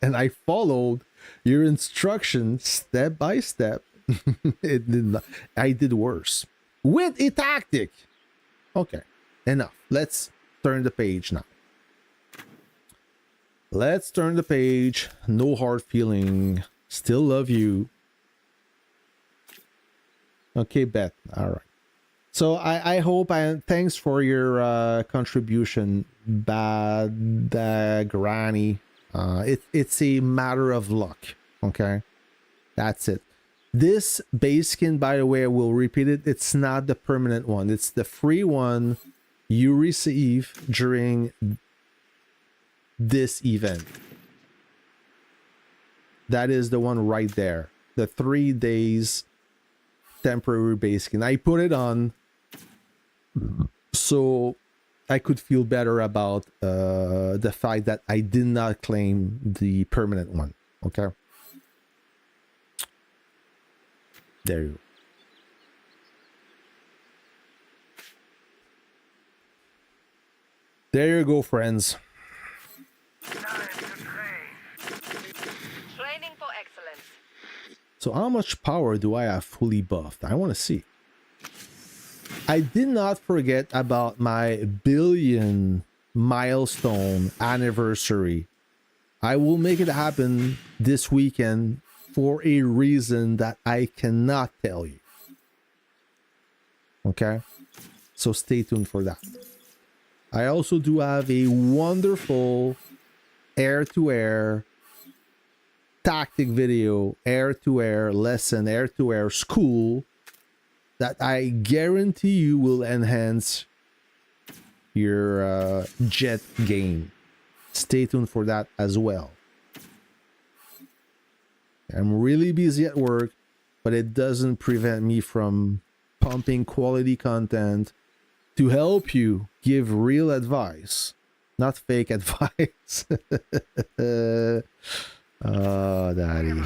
and I followed your instructions step by step. It did not, I did worse with a tactic. Okay, enough. Let's turn the page now. Let's turn the page. No hard feeling. Still love you. Okay, Beth. All right. So I hope thanks for your contribution, Bad Granny. It's a matter of luck. Okay, that's it. This base skin, by the way, I will repeat it. It's not the permanent one. It's the free one you receive during this event. That is the one right there. The 3 days temporary base skin. I put it on so I could feel better about the fact that I did not claim the permanent one. Okay. There you go. There you go, friends. Training for excellence. So how much power do I have fully buffed? I want to see. I did not forget about my billion milestone anniversary. I will make it happen this weekend for a reason that I cannot tell you. Okay? So stay tuned for that. I also do have a wonderful air-to-air tactic video, air-to-air lesson, air-to-air school that I guarantee you will enhance your jet game. Stay tuned for that as well. I'm really busy at work, but it doesn't prevent me from pumping quality content to help you give real advice, not fake advice. Oh, daddy. Mission to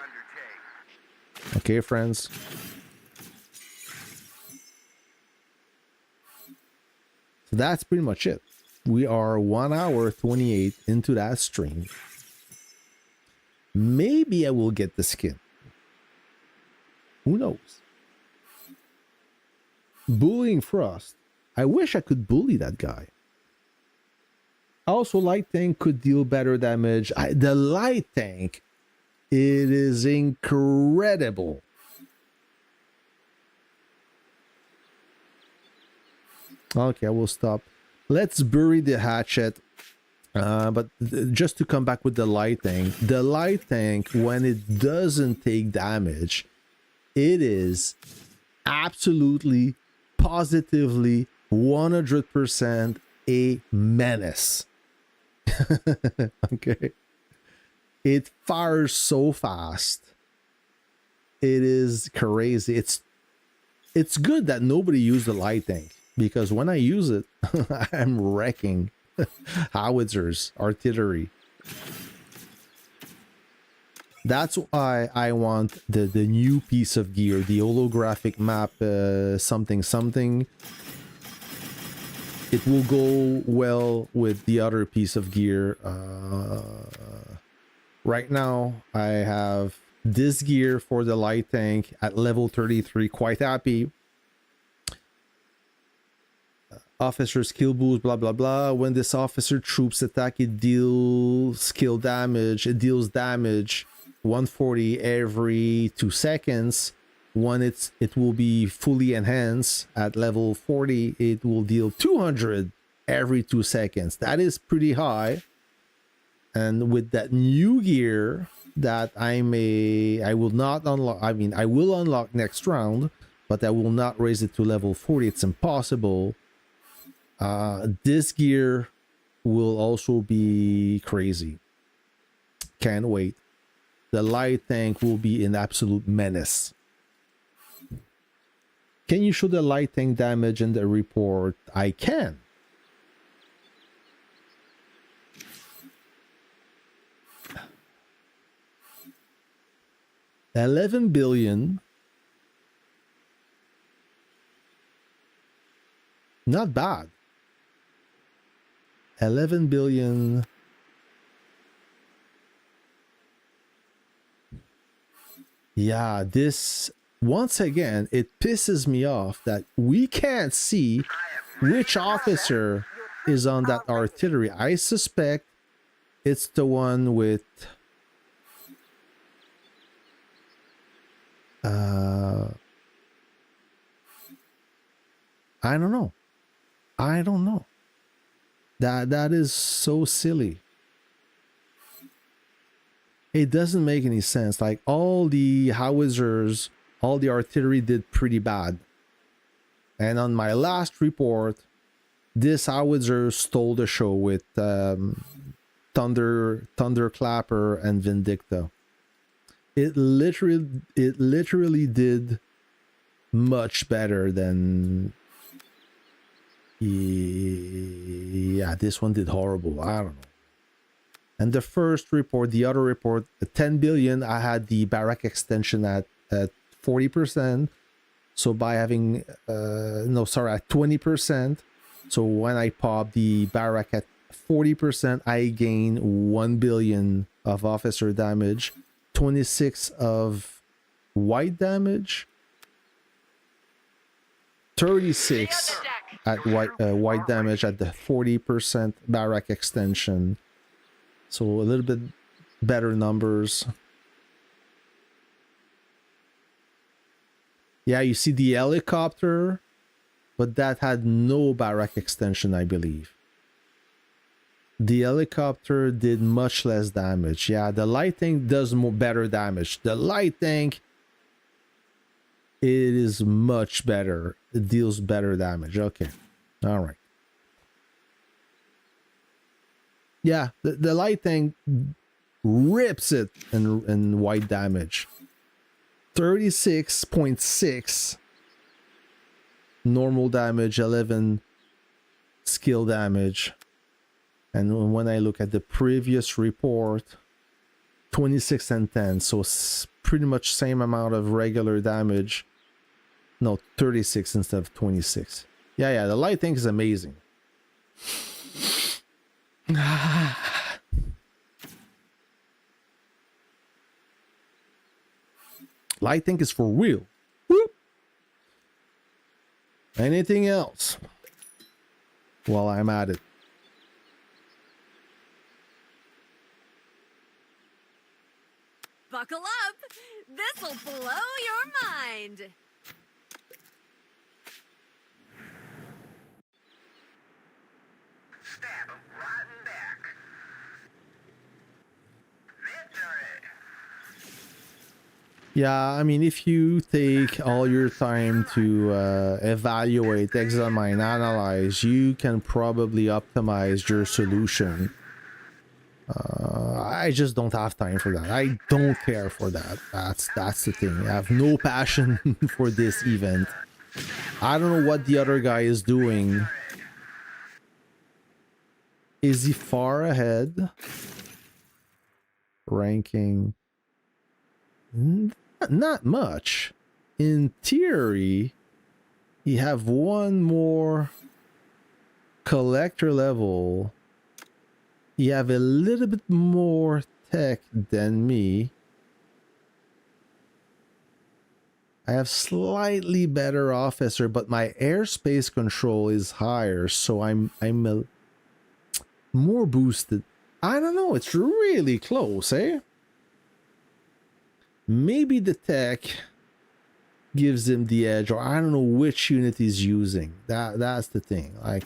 undertake. Okay, friends. So that's pretty much it. We are 1 hour 28 into that stream. Maybe I will get the skin. Who knows? Bullying Frost. I wish I could bully that guy. Also, light tank could deal better damage. The light tank, it is incredible. Okay, I will stop. Let's bury the hatchet. But just to come back with the light tank, when it doesn't take damage, it is absolutely, positively, 100% a menace. Okay. It fires so fast. It is crazy. It's good that nobody used the light tank, because when I use it, I'm wrecking howitzers, artillery. That's why I want the new piece of gear, the holographic map, something. It will go well with the other piece of gear. Right now, I have this gear for the light tank at level 33, quite happy. Officer skill boost, blah blah blah. When this officer troops attack, it deals skill damage. It deals damage 140 every 2 seconds. When it will be fully enhanced at level 40, it will deal 200 every 2 seconds. That is pretty high. And with that new gear that I will not unlock. I mean, I will unlock next round, but I will not raise it to level 40. It's impossible. This gear will also be crazy. Can't wait. The light tank will be an absolute menace. Can you show the light tank damage in the report? I can. $11 billion. Not bad. 11 billion. Yeah, this, once again, it pisses me off that we can't see which officer is on that artillery. I suspect it's the one with I don't know. That is so silly. It doesn't make any sense. Like, all the howitzers, all the artillery did pretty bad. And on my last report, this howitzer stole the show with Thunderclapper and Vindicta. It literally did much better than. Yeah, this one did horrible. I don't know. And the first report, the other report, 10 billion, I had the barrack extension at 40%. So by having, at 20%. So when I pop the barrack at 40%, I gain 1 billion of officer damage, 26 of white damage, 36 at white damage at the 40% barrack extension. So a little bit better numbers. Yeah, you see the helicopter, but that had no barrack extension, I believe. The helicopter did much less damage. Yeah, the light tank does better damage. The light tank, it is much better. It deals better damage. Okay. All right. Yeah, the light tank rips it in white damage. 36.6 normal damage, 11 skill damage. And when I look at the previous report, 26 and 10, so pretty much same amount of regular damage. No, 36 instead of 26. Yeah, the light tank is amazing. Light tank is for real. Whoop. Anything else? While I'm at it. Buckle up. This'll blow your mind. Stab him right in back. Victory! Yeah, I mean, if you take all your time to evaluate, examine, analyze, you can probably optimize your solution. I just don't have time for that. I don't care for that. That's the thing. I have no passion for this event. I don't know what the other guy is doing. Is he far ahead? Ranking. Not much. In theory, you have one more collector level. You have a little bit more tech than me. I have slightly better officer, but my airspace control is higher, so I'm more boosted. I don't know, it's really close, eh? Maybe the tech gives him the edge, or I don't know which unit he's using. That's the thing. Like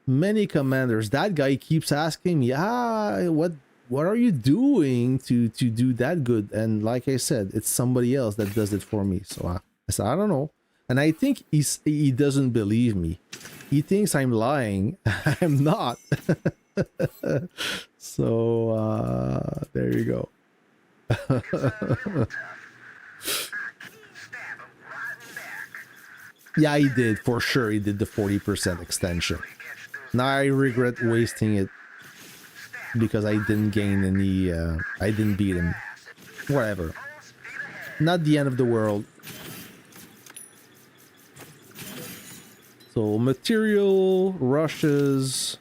many commanders, that guy keeps asking me, what are you doing to do that good? And like I said, it's somebody else that does it for me. So I said, I don't know. And I think he doesn't believe me. He thinks I'm lying. I'm not. So there you go. Yeah, he did, for sure. He did the 40% extension. Now I regret wasting it because I didn't gain any, I didn't beat him. Whatever. Not the end of the world. So material, rushes.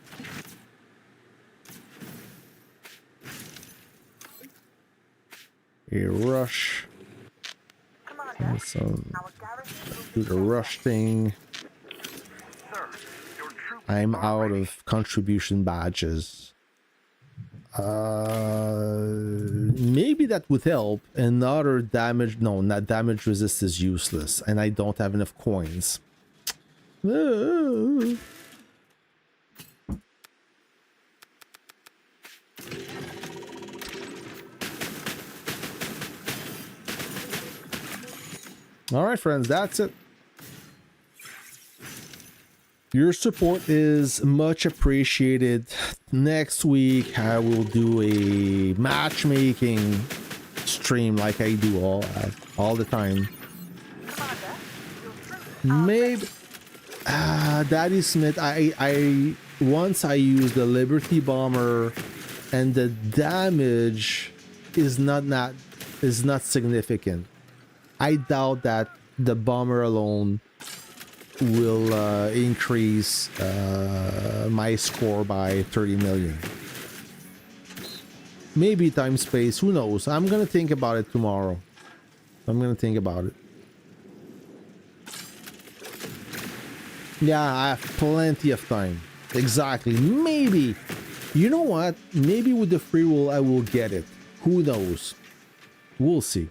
A rush. Commander, Some our garrison will do the rush thing. Sir, your troops I'm are out ready. of contribution badges. Maybe that would help. Another damage. No, not damage resist is useless, and I don't have enough coins. All right, friends, that's it. Your support is much appreciated. Next week, I will do a matchmaking stream like I do all the time. Commander, your troops Maybe, Daddy Smith, I once I used the Liberty Bomber, and the damage is not significant. I doubt that the bomber alone will increase my score by 30 million. Maybe time space, who knows? I'm gonna think about it tomorrow. I'm gonna think about it. Yeah, I have plenty of time. Exactly. Maybe. You know what? Maybe with the free will I will get it. Who knows? We'll see.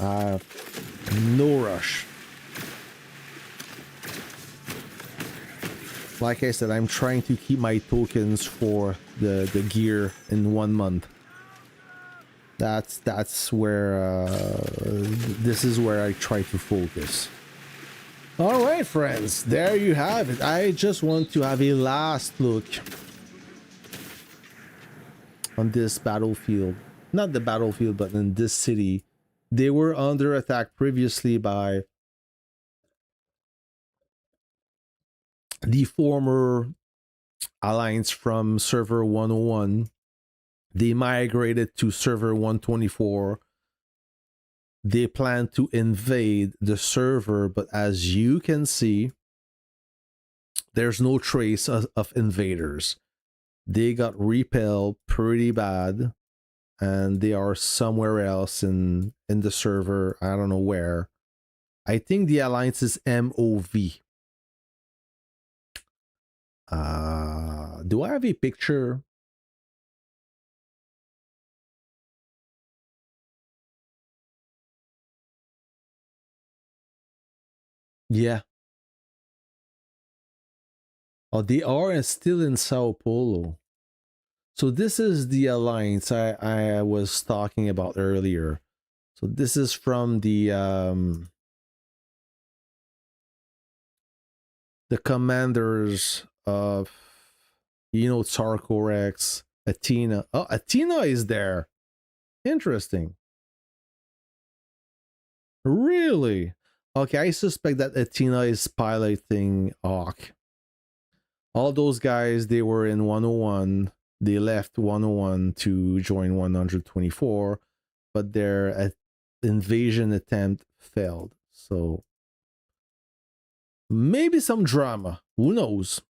No rush. Like I said, I'm trying to keep my tokens for the gear in 1 month. That's where this is where I try to focus. All right, friends, there you have it. I just want to have a last look on this battlefield. Not the battlefield, but in this city. They were under attack previously by the former alliance from server 101. They migrated to server 124. They plan to invade the server, but as you can see, there's no trace of invaders. They got repelled pretty bad, and they are somewhere else in the server. I don't know where. I think the alliance is MOV. Do I have a picture? Yeah. Oh, they are still in Sao Paulo. So this is the alliance I was talking about earlier. So this is from the commanders of, you know, Sarkorex, Athena. Oh, Athena is there. Interesting. Really? Okay, I suspect that Athena is piloting Hawk. All those guys, they were in 101. They left 101 to join 124, but their invasion attempt failed. So maybe some drama. Who knows?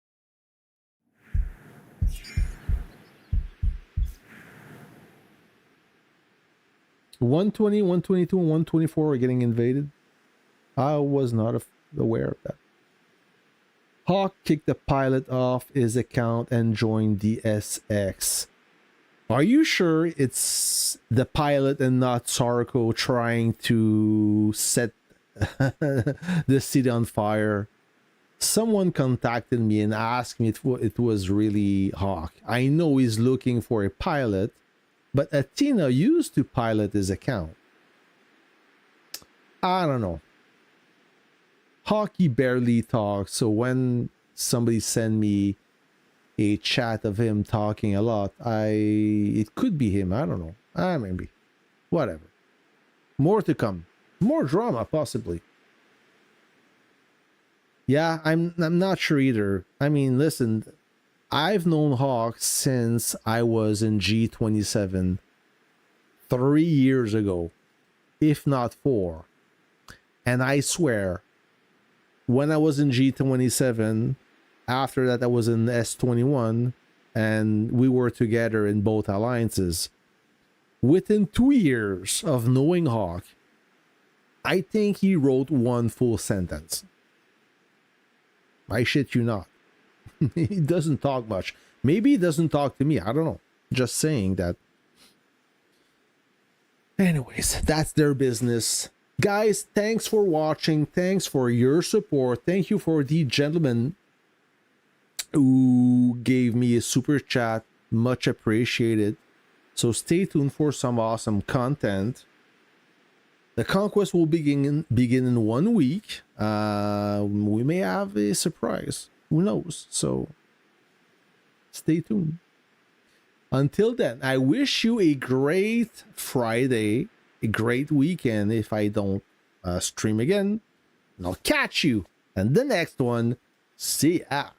(120, 122, and 124 are getting invaded. I was not aware of that. Hawk kicked the pilot off his account and joined the SX. Are you sure it's the pilot and not Sarko trying to set the city on fire? Someone contacted me and asked me if it was really Hawk. I know he's looking for a pilot, but Athena used to pilot his account. I don't know. Hockey barely talks, so when somebody send me a chat of him talking a lot, it could be him. I don't know. Maybe. Whatever. More to come. More drama, possibly. Yeah, I'm not sure either. I mean, listen, I've known Hawk since I was in G27 3 years ago, if not 4. And I swear, when I was in G27, after that I was in S21, and we were together in both alliances. Within 2 years of knowing Hawk, I think he wrote one full sentence. I shit you not. He doesn't talk much. Maybe he doesn't talk to me. I don't know. Just saying that. Anyways, that's their business. Guys, thanks for watching. Thanks for your support. Thank you for the gentleman who gave me a super chat. Much appreciated. So stay tuned for some awesome content. The conquest will begin in 1 week. We may have a surprise. Who knows? So stay tuned. Until then, I wish you a great Friday, a great weekend if I don't stream again. And I'll catch you in the next one. See ya.